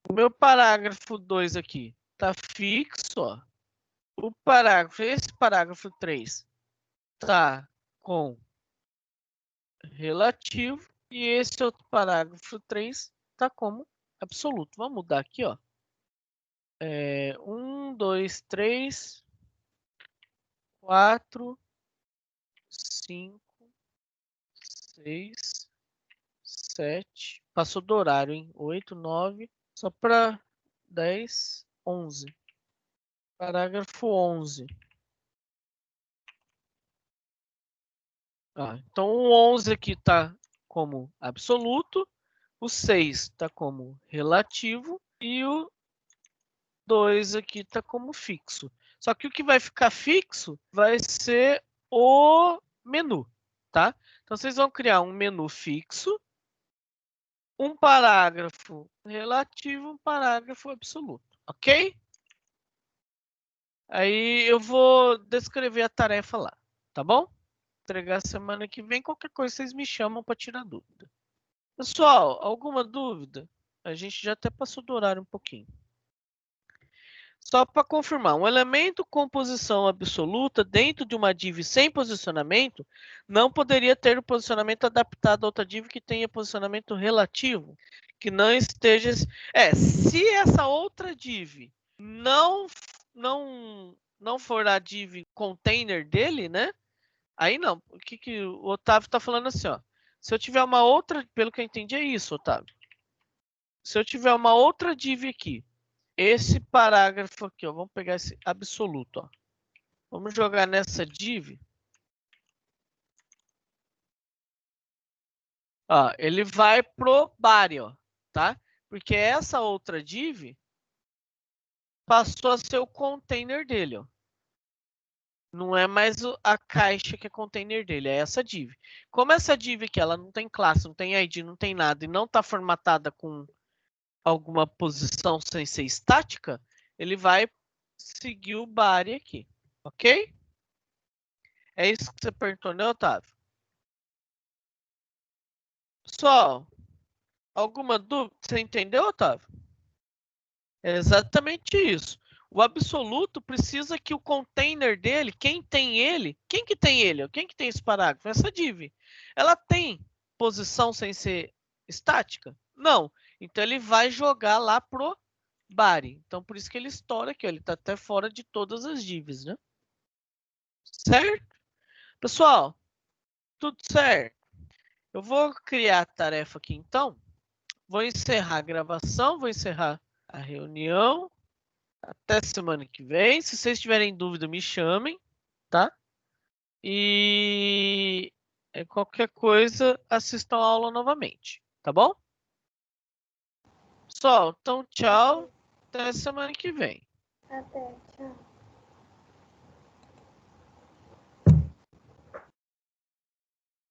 o meu parágrafo 2 aqui está fixo, ó. Esse parágrafo 3 está com relativo e esse outro parágrafo 3 está como absoluto. Vamos mudar aqui, ó. 1, 2, 3, 4, 5, 6, 7. Passou do horário, hein? 8, 9, só para 10, 11. Parágrafo 11. Então o 11 aqui está como absoluto, o 6 está como relativo e o 2 aqui está como fixo. Só que o que vai ficar fixo vai ser o menu, tá? Então vocês vão criar um menu fixo, um parágrafo relativo, um parágrafo absoluto, ok? Aí eu vou descrever a tarefa lá, tá bom? Entregar semana que vem, qualquer coisa vocês me chamam para tirar dúvida. Pessoal, alguma dúvida? A gente já até passou do horário um pouquinho. Só para confirmar, um elemento com posição absoluta dentro de uma div sem posicionamento não poderia ter o posicionamento adaptado a outra div que tenha posicionamento relativo, que não esteja... se essa outra div não for a div container dele, né? Aí não. O que o Otávio está falando assim, ó. Se eu tiver uma outra, pelo que eu entendi é isso, Otávio. Se eu tiver uma outra div aqui, esse parágrafo aqui, ó, vamos pegar esse absoluto, ó. Vamos jogar nessa div. Ó, ele vai pro body, ó, tá? Porque essa outra div passou a ser o container dele, ó. Não é mais a caixa que é container dele, é essa div. Como essa div aqui, ela não tem classe, não tem ID, não tem nada, e não está formatada com alguma posição sem ser estática, ele vai seguir o body aqui, ok? É isso que você perguntou, né, Otávio? Pessoal, alguma dúvida? Você entendeu, Otávio? É exatamente isso. O absoluto precisa que o container dele, quem que tem ele? Quem que tem esse parágrafo? Essa div. Ela tem posição sem ser estática? Não. Então ele vai jogar lá pro body. Então por isso que ele estoura aqui, ó. Ele está até fora de todas as divs, né? Certo? Pessoal, tudo certo. Eu vou criar a tarefa aqui então. Vou encerrar a gravação, vou encerrar a reunião. Até semana que vem. Se vocês tiverem dúvida, me chamem, tá? E qualquer coisa, assistam a aula novamente, tá bom? Pessoal, então tchau. Até semana que vem. Até, tchau.